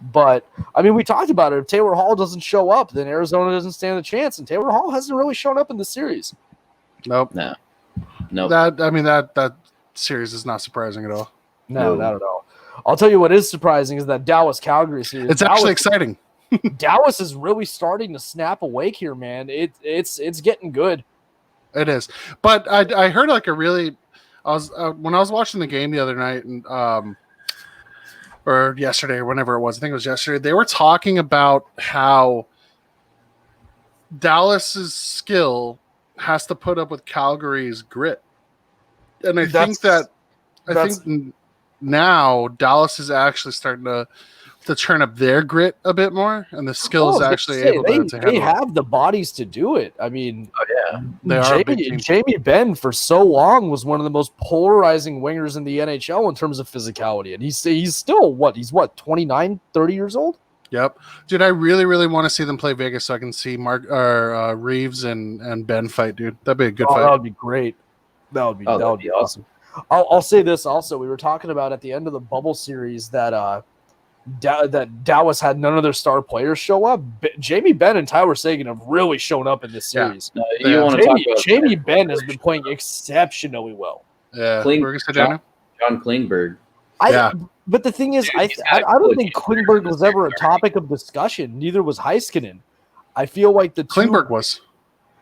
But, I mean, we talked about it. If Taylor Hall doesn't show up, then Arizona doesn't stand a chance. And Taylor Hall hasn't really shown up in the series. Nope. No. That series is not surprising at all. No, not at all. I'll tell you what is surprising is that Dallas-Calgary series. It's actually exciting. Dallas is really starting to snap awake here, man. It's getting good. It is. But I heard like a really – when I was watching the game the other night and or yesterday or whenever it was, I think it was yesterday, they were talking about how Dallas's skill has to put up with Calgary's grit. And I think now Dallas is actually starting to turn up their grit a bit more, and the skill is actually able to handle. They have the bodies to do it. I mean, they are. Jamie Benn for so long was one of the most polarizing wingers in the NHL in terms of physicality, and he's still he's 29, 30 years old. Yep, dude, I really, really want to see them play Vegas so I can see Reeves and Ben fight, dude. That'd be a good fight. That would be great. That would be awesome. I'll say this also. We were talking about at the end of the bubble series that Dallas had none of their star players show up. Jamie Benn and Tyler Seguin have really shown up in this series. Jamie Benn has been playing exceptionally well. Yeah, John Klingberg. But the thing is, I don't think Klingberg was ever a topic of discussion. Neither was Heiskanen. I feel like Klingberg was.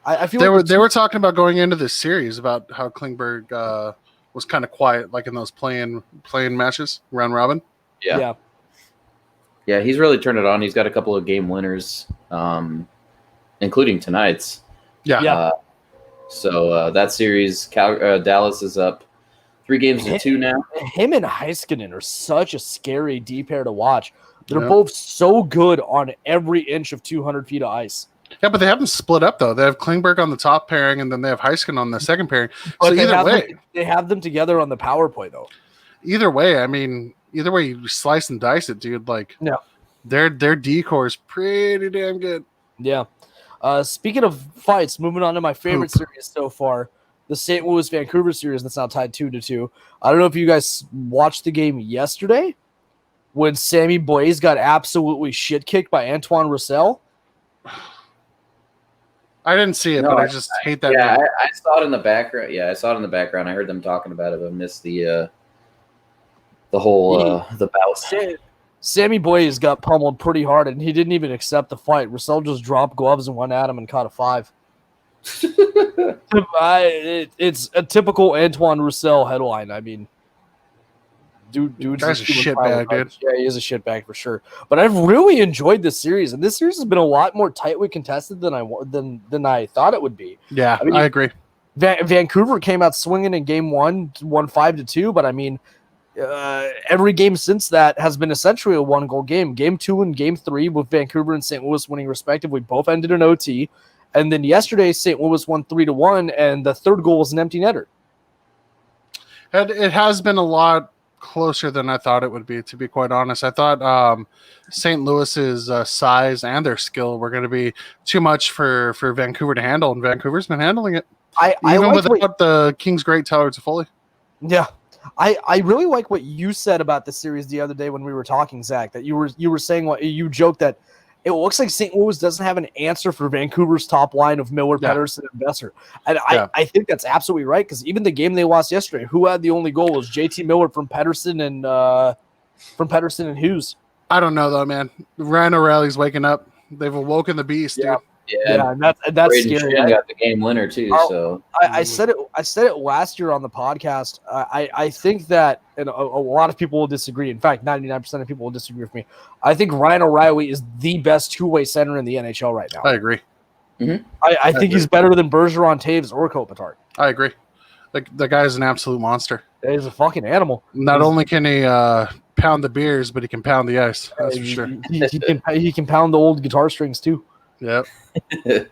I feel they were talking about going into this series about how Klingberg was kind of quiet, like in those playing matches, round robin. Yeah. He's really turned it on. He's got a couple of game winners, including tonight's. So that series, Dallas is up 3-2 now. Him and Heiskanen are such a scary D pair to watch. They're both so good on every inch of 200 feet of ice. Yeah, but they haven't split up, though. They have Klingberg on the top pairing, and then they have Heiskanen on the second pairing. But they have them together on the power play, though. Either way, you slice and dice it, dude. Like, their D-core is pretty damn good. Yeah. Speaking of fights, moving on to my favorite series so far, the St. Louis Vancouver series that's now tied 2-2. I don't know if you guys watched the game yesterday when Sammy Blais got absolutely shit kicked by Antoine Roussel. I didn't see it, but I just hate that. Yeah, I saw it in the background. Yeah, I saw it in the background. I heard them talking about it, but I missed the whole the bout. Sammy Blais got pummeled pretty hard, and he didn't even accept the fight. Roussel just dropped gloves and went at him and caught a 5. It's a typical Antoine Roussel headline. I mean, dude's a shitbag, dude. Yeah, he is a shitbag for sure. But I've really enjoyed this series, and this series has been a lot more tightly contested than I thought it would be. Yeah, I agree. Vancouver came out swinging in game 1, won 5-2, but I mean, every game since that has been essentially a 1-goal game. Game 2 and game 3 with Vancouver and St. Louis winning respectively both ended in OT. And then yesterday, St. Louis won 3-1, and the third goal was an empty netter. It has been a lot closer than I thought it would be, to be quite honest. I thought St. Louis's size and their skill were going to be too much for Vancouver to handle, and Vancouver's been handling it. Even without the Kings' great Tyler Toffoli. Yeah. I really like what you said about the series the other day when we were talking, Zach, that you were saying you joked that it looks like St. Louis doesn't have an answer for Vancouver's top line of Miller, Pettersson, and Besser. And I think that's absolutely right, because even the game they lost yesterday, who had the only goal was JT Miller from Pettersson and Hughes. I don't know, though, man. Ryan O'Reilly's waking up. They've awoken the beast, dude. Yeah, and that's scary. Got the game winner too. So I said it last year on the podcast. I think that, and a lot of people will disagree. In fact, 99% of people will disagree with me. I think Ryan O'Reilly is the best two-way center in the NHL right now. I agree. Mm-hmm. I think he's better than Bergeron, Taves, or Kopitar. I agree. The guy's an absolute monster. He's a fucking animal. Not only can he pound the beers, but he can pound the ice. That's for sure. He can pound the old guitar strings too. Yep. He's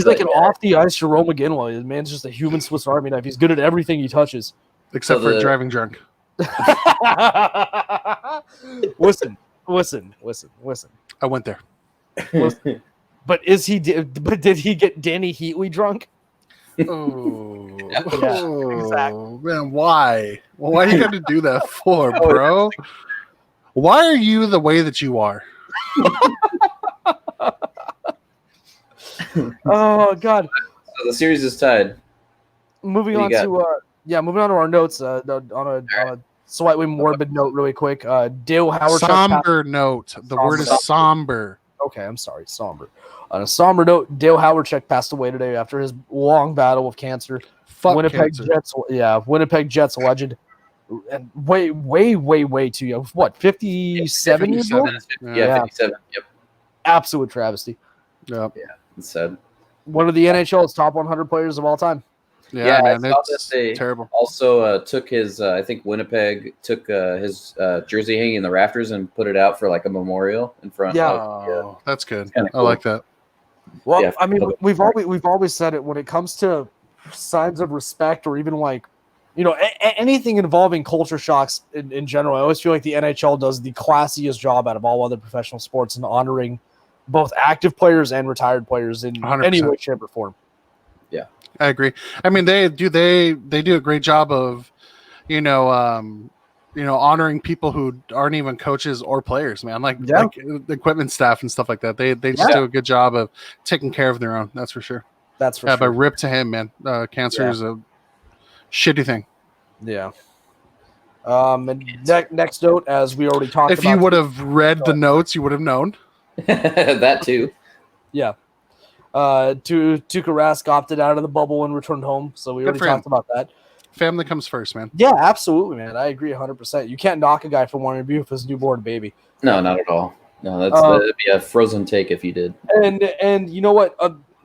like an off the ice Jerome McGinley. The man's just a human Swiss Army knife. He's good at everything he touches, except for driving drunk. Listen. I went there. Listen. But did he get Danny Heatley drunk? Oh, exactly. Man, why? Well, why do you got to do that for, bro? Why are you the way that you are? Oh God! So the series is tied. Moving on to our notes. On a slightly morbid note, really quick. Dale Hawerchuk. Somber note. The word is somber. Okay, I'm sorry, somber. On a somber note, Dale Hawerchuk passed away today after his long battle with cancer. Winnipeg Jets legend, and way too young. What, 57 years old? Yeah, 57. Yep. Absolute travesty. Yep. Yeah, it's sad. One of the NHL's top 100 players of all time. Yeah, man, it's terrible. Also took his, I think Winnipeg took his jersey hanging in the rafters and put it out for like a memorial in front. Yeah, that's good. Cool. I like that. Well, yeah, I mean, we've always said it when it comes to signs of respect, or even like, anything involving culture shocks in general. I always feel like the NHL does the classiest job out of all other professional sports in honoring both active players and retired players in 100%. Any way, shape, or form. Yeah, I agree. I mean, they do a great job of, honoring people who aren't even coaches or players, man. Like the equipment staff and stuff like that. They just do a good job of taking care of their own. That's for sure. That's for sure. But rip to him, man. Cancer is a shitty thing. Yeah. And next note, as we already talked about. If you would have read the notes, you would have known. That too. Yeah. Tuuka Rask opted out of the bubble and returned home, so we already talked about that. Family comes first, man. Yeah, absolutely, man. I agree 100%. You can't knock a guy for wanting to be with his newborn baby. No, not at all. No, that'd be a frozen take if you did. And you know what?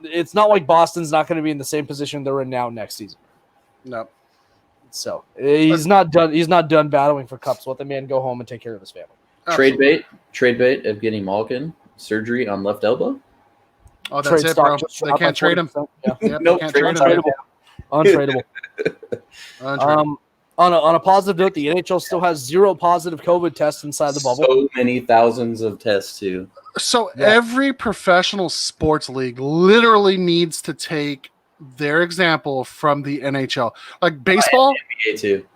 It's not like Boston's not going to be in the same position they're in now next season. No. So he's not done. He's not done battling for cups. Let the man go home and take care of his family. Absolutely. Trade bait of getting Malkin surgery on left elbow. Oh, that's it, bro. They can't trade him. Yeah. Nope, can't trade him. Untradeable. On a positive note, the NHL still has 0 positive COVID tests inside the bubble. So many thousands of tests too. So every professional sports league literally needs to take their example from the NHL. Like baseball, and NBA too.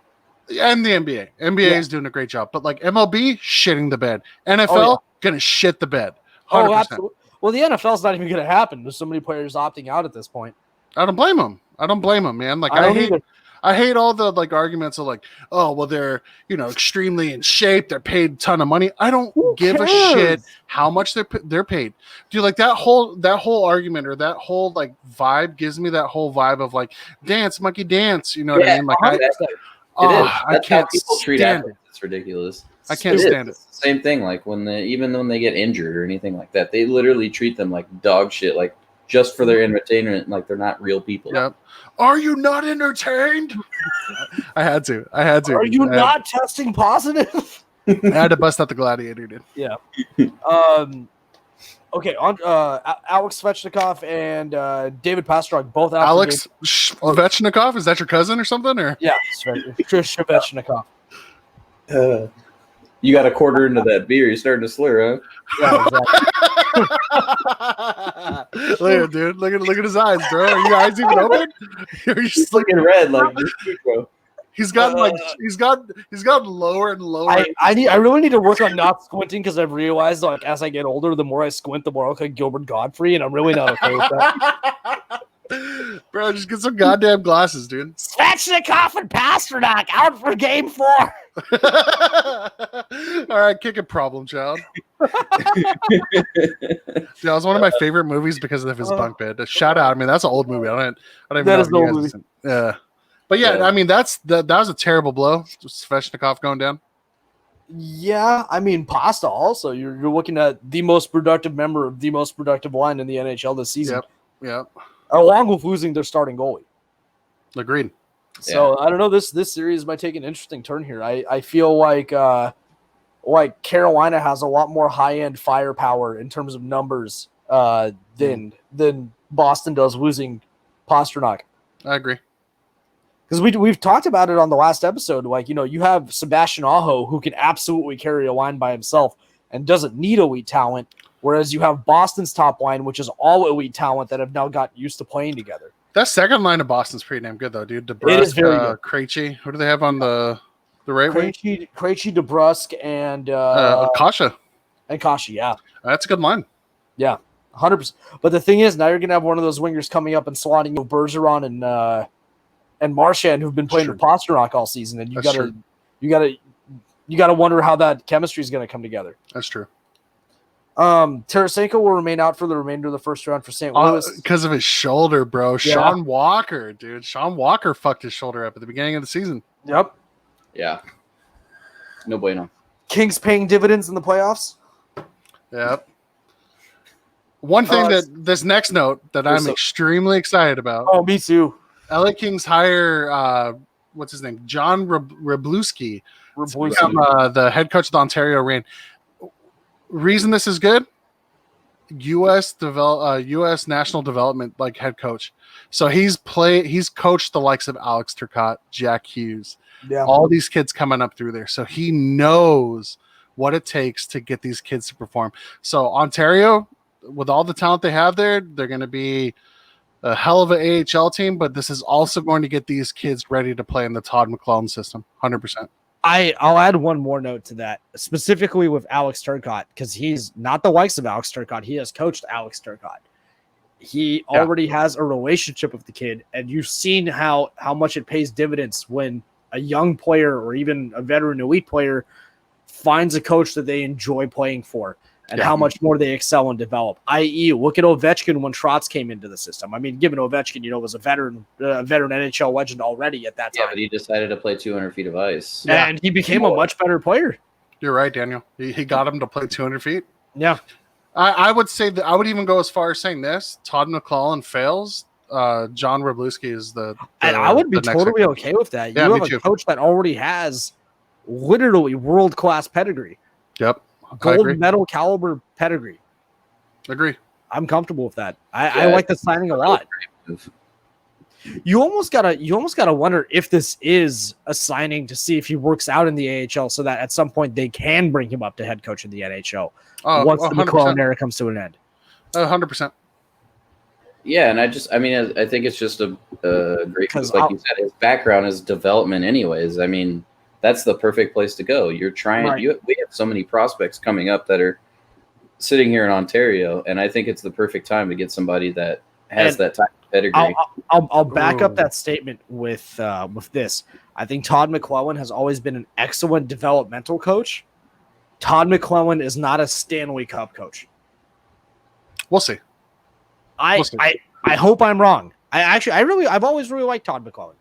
And the NBA. NBA is doing a great job. But like MLB, shitting the bed. NFL, gonna shit the bed. 100%. Oh, absolutely. Well, the NFL's not even gonna happen. There's so many players opting out at this point. I don't blame them. Man. Like I hate all the like arguments of like, oh well, they're extremely in shape. They're paid a ton of money. I don't give a shit how much they're paid. Dude, like that whole argument or that whole like vibe gives me that whole vibe of like dance, monkey dance. You know what I mean? Like I can't people treat athletes. It's ridiculous. I can't stand it. Same thing. Like even when they get injured or anything like that, they literally treat them like dog shit. Like just for their entertainment, like they're not real people. Yep. Are you not entertained? I had to. Are you not testing positive? I had to bust out the gladiator, dude. Yeah. Okay. On Alex Svechnikov and David Pastrnak both out. Alex Svechnikov, is that your cousin or something? Or yeah, Svechnikov. You got a quarter into that beer. You're starting to slur, huh? Yeah, exactly. Look at dude. Look at his eyes, bro. Are your eyes even open? You're just looking red, like this week, bro. He's gotten he's gotten lower and lower. I really need to work on not squinting because I've realized like as I get older, the more I squint, the more I look like Gilbert Godfrey, and I'm really not okay with that. Bro, just get some goddamn glasses, dude. Svechnikov and Pastrnak out for Game 4. All right, kick it, problem child. Dude, that was one of my favorite movies because of his bunk bed. Shout out! I mean, that's an old movie. I don't even know. That is an old movie. Yeah, but yeah, I mean, that was a terrible blow. Svechnikov going down. Yeah, I mean, Pasta also. You're looking at the most productive member of the most productive line in the NHL this season. Yep. Along with losing their starting goalie. Agreed. So I don't know. This series might take an interesting turn here. I feel like Carolina has a lot more high end firepower in terms of numbers than Boston does losing Pastrnak. I agree. Because we've talked about it on the last episode. Like you have Sebastian Aho who can absolutely carry a line by himself and doesn't need elite talent. Whereas you have Boston's top line, which is all elite talent that have now gotten used to playing together. That second line of Boston's pretty damn good, though, dude. DeBrusk, Krejci. Who do they have on the right wing? Krejci, DeBrusk, and Kasha. And Kasha, yeah. That's a good line. Yeah, 100%. But the thing is, now you're going to have one of those wingers coming up and slotting with Bergeron and Marchand, who've been playing with Pastrnak all season, and you got to wonder how that chemistry is going to come together. That's true. Tarasenko will remain out for the remainder of the first round for St. Louis because of his shoulder, bro. Yeah. Sean Walker, dude. Sean Walker fucked his shoulder up at the beginning of the season. Yep. Yeah. No bueno. Kings paying dividends in the playoffs. Yep. One thing this next note that I'm extremely excited about. Oh, me too. LA Kings hire what's his name? John Wroblewski to become the head coach of the Ontario Reign. Reason this is good, U.S. national development like head coach. So he's coached the likes of Alex Turcotte, Jack Hughes, all these kids coming up through there. So he knows what it takes to get these kids to perform. So Ontario, with all the talent they have there, they're going to be a hell of an AHL team, but this is also going to get these kids ready to play in the Todd McLellan system, 100%. I'll add one more note to that, specifically with Alex Turcotte, because he's not the likes of Alex Turcotte. He has coached Alex Turcotte. He already has a relationship with the kid, and you've seen how much it pays dividends when a young player or even a veteran elite player finds a coach that they enjoy playing for and how much more they excel and develop. I.e., look at Ovechkin when Trotz came into the system. I mean, given Ovechkin, was a veteran NHL legend already at that time. Yeah, but he decided to play 200 feet of ice. And he became a much better player. You're right, Daniel. He got him to play 200 feet. Yeah. I would say that I would even go as far as saying this. Todd McClellan fails. John Wroblewski is the and I would be totally okay with that. You have a coach that already has literally world-class pedigree. Yep. Gold medal caliber pedigree. Agree. I'm comfortable with that. I like the signing a lot. You almost gotta wonder if this is a signing to see if he works out in the AHL, so that at some point they can bring him up to head coach in the NHL once the McClellan era comes to an end. 100%. Yeah, and I think it's just a great, like you said, his background is development anyways. I mean, that's the perfect place to go. You're trying. Right. We have so many prospects coming up that are sitting here in Ontario, and I think it's the perfect time to get somebody that has that type of pedigree. I'll back up that statement with this. I think Todd McClellan has always been an excellent developmental coach. Todd McClellan is not a Stanley Cup coach. We'll see. I hope I'm wrong. I've always really liked Todd McClellan.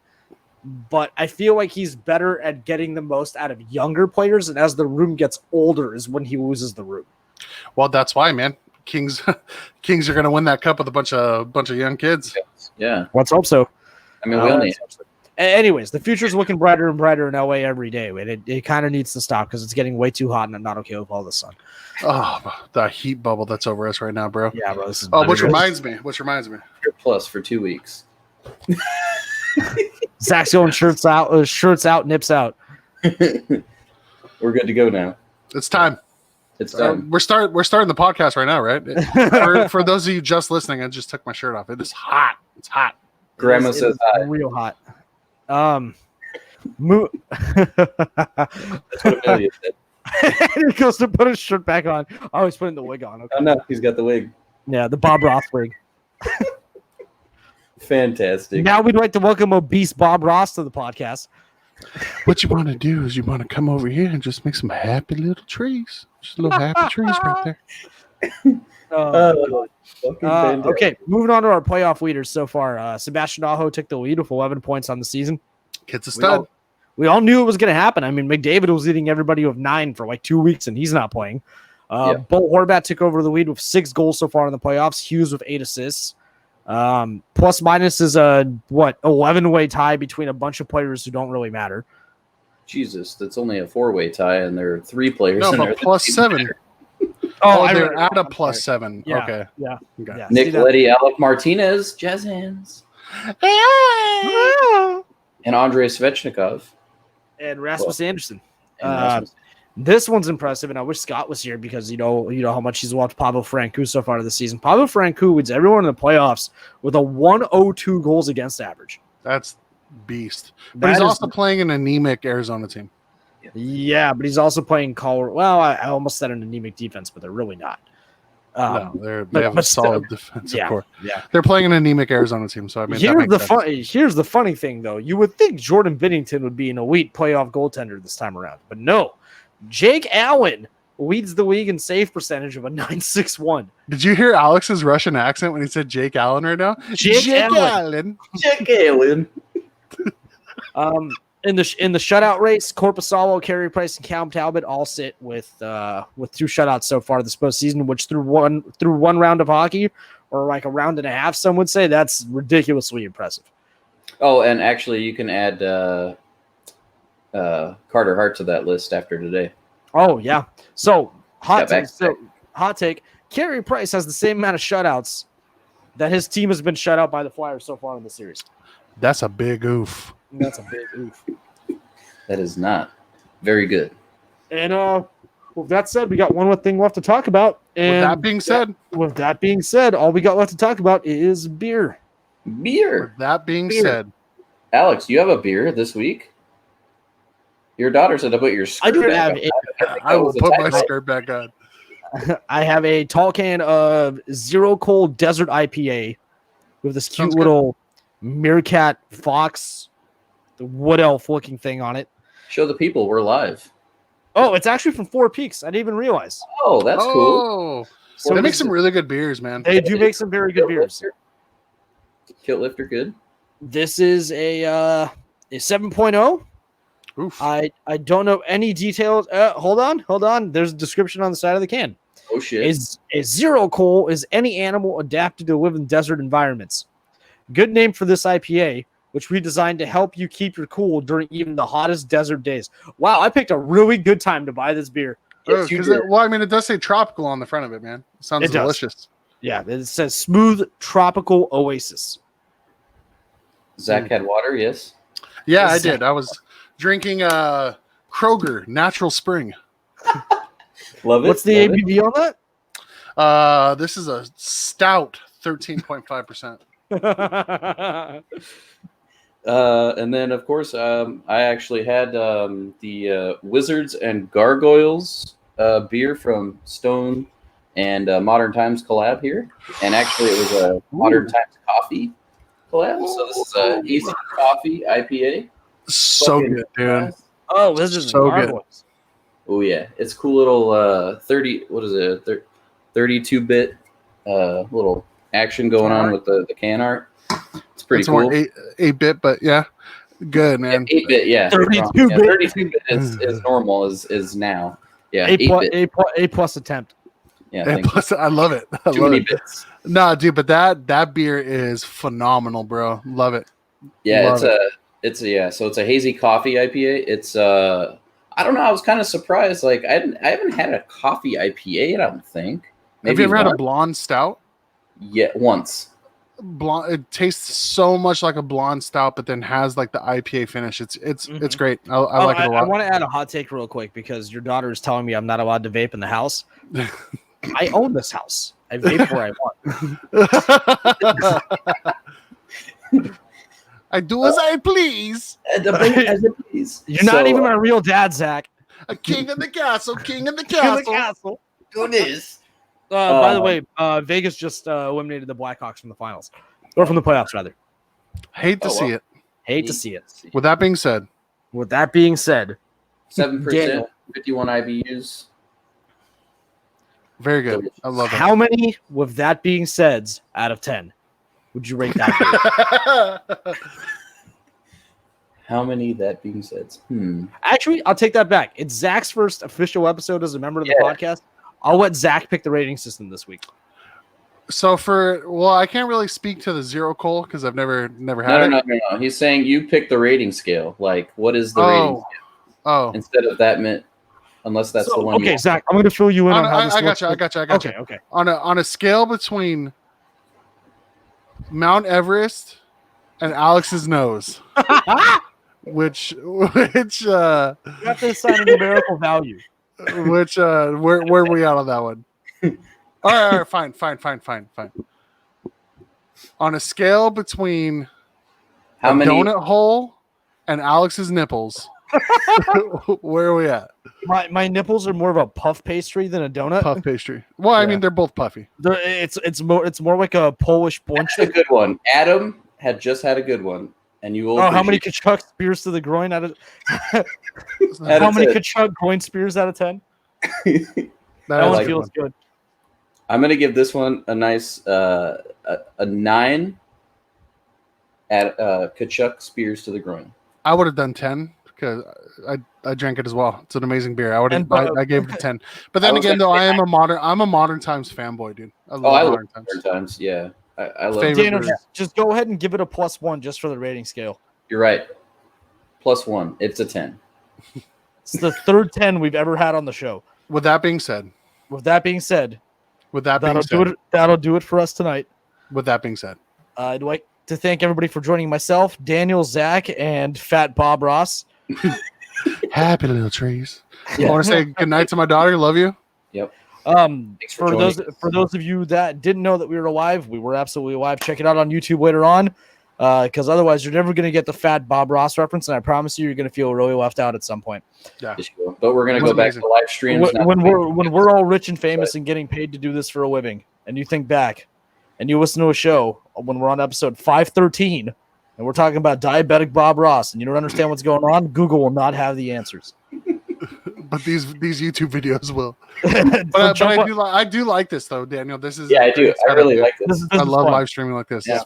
But I feel like he's better at getting the most out of younger players, and as the room gets older is when he loses the room. Well, that's why, man. Kings are going to win that cup with a bunch of young kids. Yeah, let's hope so. I mean, we only. Anyways, the future's looking brighter and brighter in LA every day. It kind of needs to stop because it's getting way too hot, and I'm not okay with all the sun. Oh, the heat bubble that's over us right now, bro. Yeah, bro. Which reminds me. Plus for 2 weeks. Zach's going shirts out, nips out. We're good to go now. It's time. It's time. We're starting the podcast right now, right? for those of you just listening, I just took my shirt off. It is hot. It's hot. Grandma says hi. Real hot. That's what Amelia said. He goes to put his shirt back on. Oh, he's putting the wig on. Okay. Oh no, he's got the wig. Yeah, the Bob Ross wig. Fantastic. Now we'd like to welcome obese Bob Ross to the podcast. What you want to do is you want to come over here and just make some happy little trees. Just little happy trees right there. Okay, moving on to our playoff leaders so far. Sebastian Aho took the lead with 11 points on the season. Kid's a stud. We all knew it was going to happen. I mean, McDavid was leading everybody with 9 for like 2 weeks, and he's not playing. Bo Horvat took over the lead with 6 goals so far in the playoffs. Hughes with 8 assists. Plus minus is a 11-way tie between a bunch of players who don't really matter. Jesus, that's only a 4-way tie, and there are 3 players. No, in but there plus 7. They're at a plus 7. Yeah, okay. Yeah. Nick Leddy, Alec Martinez, jazz hands, and Andrei Svechnikov, and Rasmus Anderson. This one's impressive, and I wish Scott was here because you know how much he's watched Pavel Francouz so far this season. Pavel Francouz leads everyone in the playoffs with a 102 goals against average. That's beast. But he's also playing an anemic Arizona team. Yeah, but he's also playing Colorado. Well, I almost said an anemic defense, but they're really not. No, they have a solid defensive core. Yeah, they're playing an anemic Arizona team. So I mean, here's the funny thing, though. You would think Jordan Binnington would be an elite playoff goaltender this time around, but no. Jake Allen leads the league in save percentage of a 9.61. Did you hear Alex's Russian accent when he said Jake Allen right now? Jake Allen. Jake Allen. In the shutout race, Korpisalo, Carey Price, and Cam Talbot all sit with 2 shutouts so far this postseason, which through one round of hockey, or like a round and a half, some would say, that's ridiculously impressive. Oh, and actually, you can add Carter Hart to that list after today. Oh yeah. So hot take. Carey Price has the same amount of shutouts that his team has been shut out by the Flyers so far in the series. That's a big oof. That's a big oof. That is not very good. And with that said, we got one more thing left to talk about. And with that being said, all we got left to talk about is beer. Beer. With that being said, Alex, you have a beer this week. Your daughter said to put your skirt back on. I will put my skirt back on. I have a tall can of Zero Cold Desert IPA with this cute little meerkat fox wood elf looking thing on it. Show the people we're live. Oh, it's actually from Four Peaks. I didn't even realize. Oh, that's cool. So they make some really good beers, man. They do make some very good beers. Kilt Lifter, good. This is a 7.0. Oof. I don't know any details. Hold on. There's a description on the side of the can. Oh shit. A zero coal is any animal adapted to live in desert environments. Good name for this IPA, which we designed to help you keep your cool during even the hottest desert days. Wow, I picked a really good time to buy this beer. Yes, it does say tropical on the front of it, man. It sounds delicious. Yeah, it says smooth tropical oasis. Zach had water, yes? Yeah, I did. I was drinking Kroger Natural Spring. Love it. What's the ABV on that? This is a stout 13.5%. And then, of course, I actually had the Wizards and Gargoyles beer from Stone and Modern Times collab here. And actually, it was a Modern Times coffee collab. So this is a easy coffee IPA. So good, dude. Oh, Wizards so and Gargoyles. Oh, yeah. It's cool little 32-bit little action going on with the can art. It's pretty cool. More 8-bit, but yeah, good, man. 8-bit, yeah. 32-bit. 32-bit is normal is now. Yeah, 8 plus attempt. Yeah, I love it. Too many bits. No, dude, but that beer is phenomenal, bro. Love it. Yeah, it's a hazy coffee IPA. It's I don't know. I was kind of surprised. Like I haven't had a coffee IPA. I don't think. Have you ever had a blonde stout? Yeah, once. Blonde. It tastes so much like a blonde stout, but then has like the IPA finish. It's great. I like it a lot. I want to add a hot take real quick because your daughter is telling me I'm not allowed to vape in the house. I own this house. I vape where I want. I do as I please. As I please. You're not even my real dad, Zach. A king in the castle. King in the King of the castle. castle. Goodness. By the way, Vegas just eliminated the Blackhawks from the finals. Or from the playoffs, rather. Hate to see it. Hate to see it. With that being said. 7%, 51 IBUs. Very good. I love it. How many, with that being said, out of 10 would you rate that beer? How many, that being said? Actually, I'll take that back. It's Zach's first official episode as a member of the podcast. I'll let Zach pick the rating system this week. So I can't really speak to the zero coal because I've never had it. No. He's saying you pick the rating scale. Like, what is the rating scale? Oh. Instead of that, unless that's the one. Okay, Zach, I'm going to fill you in on how this works. I got you. Okay. On a scale between Mount Everest and Alex's nose, which you have to assign a numerical value. Which where are we at on that one? All right, fine. On a scale between how many donut hole and Alex's nipples, where are we at? My nipples are more of a puff pastry than a donut. Puff pastry. Well, I mean they're both puffy. It's more like a Polish bunch. That's a good one. Adam had just had a good one. And you will. Oh, how many Kachuk spears to the groin out of? How many Kachuk groin spears out of 10? that one feels good. I'm gonna give this one a nice a 9 at Kachuk spears to the groin. I would have done 10 because I drank it as well. It's an amazing beer. I gave it a 10. But then again, though, I'm a Modern Times fanboy, dude. I love Modern Times. Yeah. I love it. Daniel, just go ahead and give it a +1 just for the rating scale. You're right. +1. It's a 10. It's the third 10 we've ever had on the show. With that being said. That'll do it for us tonight. With that being said. I'd like to thank everybody for joining myself, Daniel, Zach, and Fat Bob Ross. Happy little trees. Yeah. I want to say good night to my daughter. Love you. Yep. For those of you that didn't know that we were alive, we were absolutely alive. Check it out on YouTube later on, because otherwise you're never going to get the Fat Bob Ross reference, and I promise you're going to feel really left out at some point. Yeah, but we're going to go back to live streams when we're all rich and famous and getting paid to do this for a living, and you think back, and you listen to a show when we're on episode 513, and we're talking about diabetic Bob Ross, and you don't understand what's going on, Google will not have the answers. But these YouTube videos will. but I do like this though, Daniel. This is I do. I really like this. I love live streaming like this. Yeah,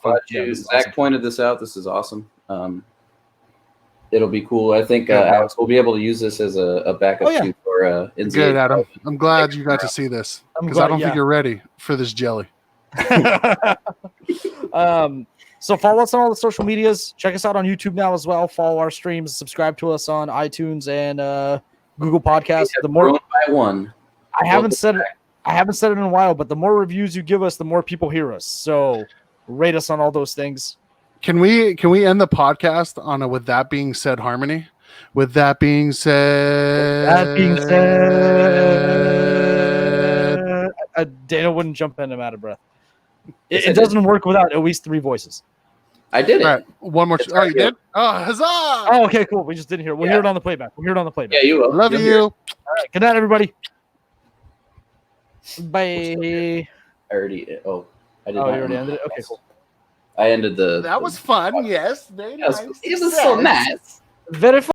Zach pointed this out. This is awesome. It'll be cool. I think Alex will be able to use this as a backup too for NCAA. Good, Adam. I'm glad you got to see this because I don't think you're ready for this jelly. So follow us on all the social medias. Check us out on YouTube now as well. Follow our streams. Subscribe to us on iTunes and Google Podcasts. The more by one. I haven't said it in a while, but the more reviews you give us, the more people hear us. So rate us on all those things. Can we end the podcast on a "with that being said" harmony? With that being said, Daniel wouldn't jump in. I'm out of breath. It doesn't work without at least 3 voices. I did it. All right, one more. Oh, you did? Oh, huzzah! Oh, okay, cool. We just didn't hear. We'll hear it on the playback. Yeah, you will. Love you. All right. Good night, everybody. Bye. I already. Oh, I did. Oh, you already ended it. Okay, cool. I ended the. That was fun. Yes, very nice. It was so nice. Very fun.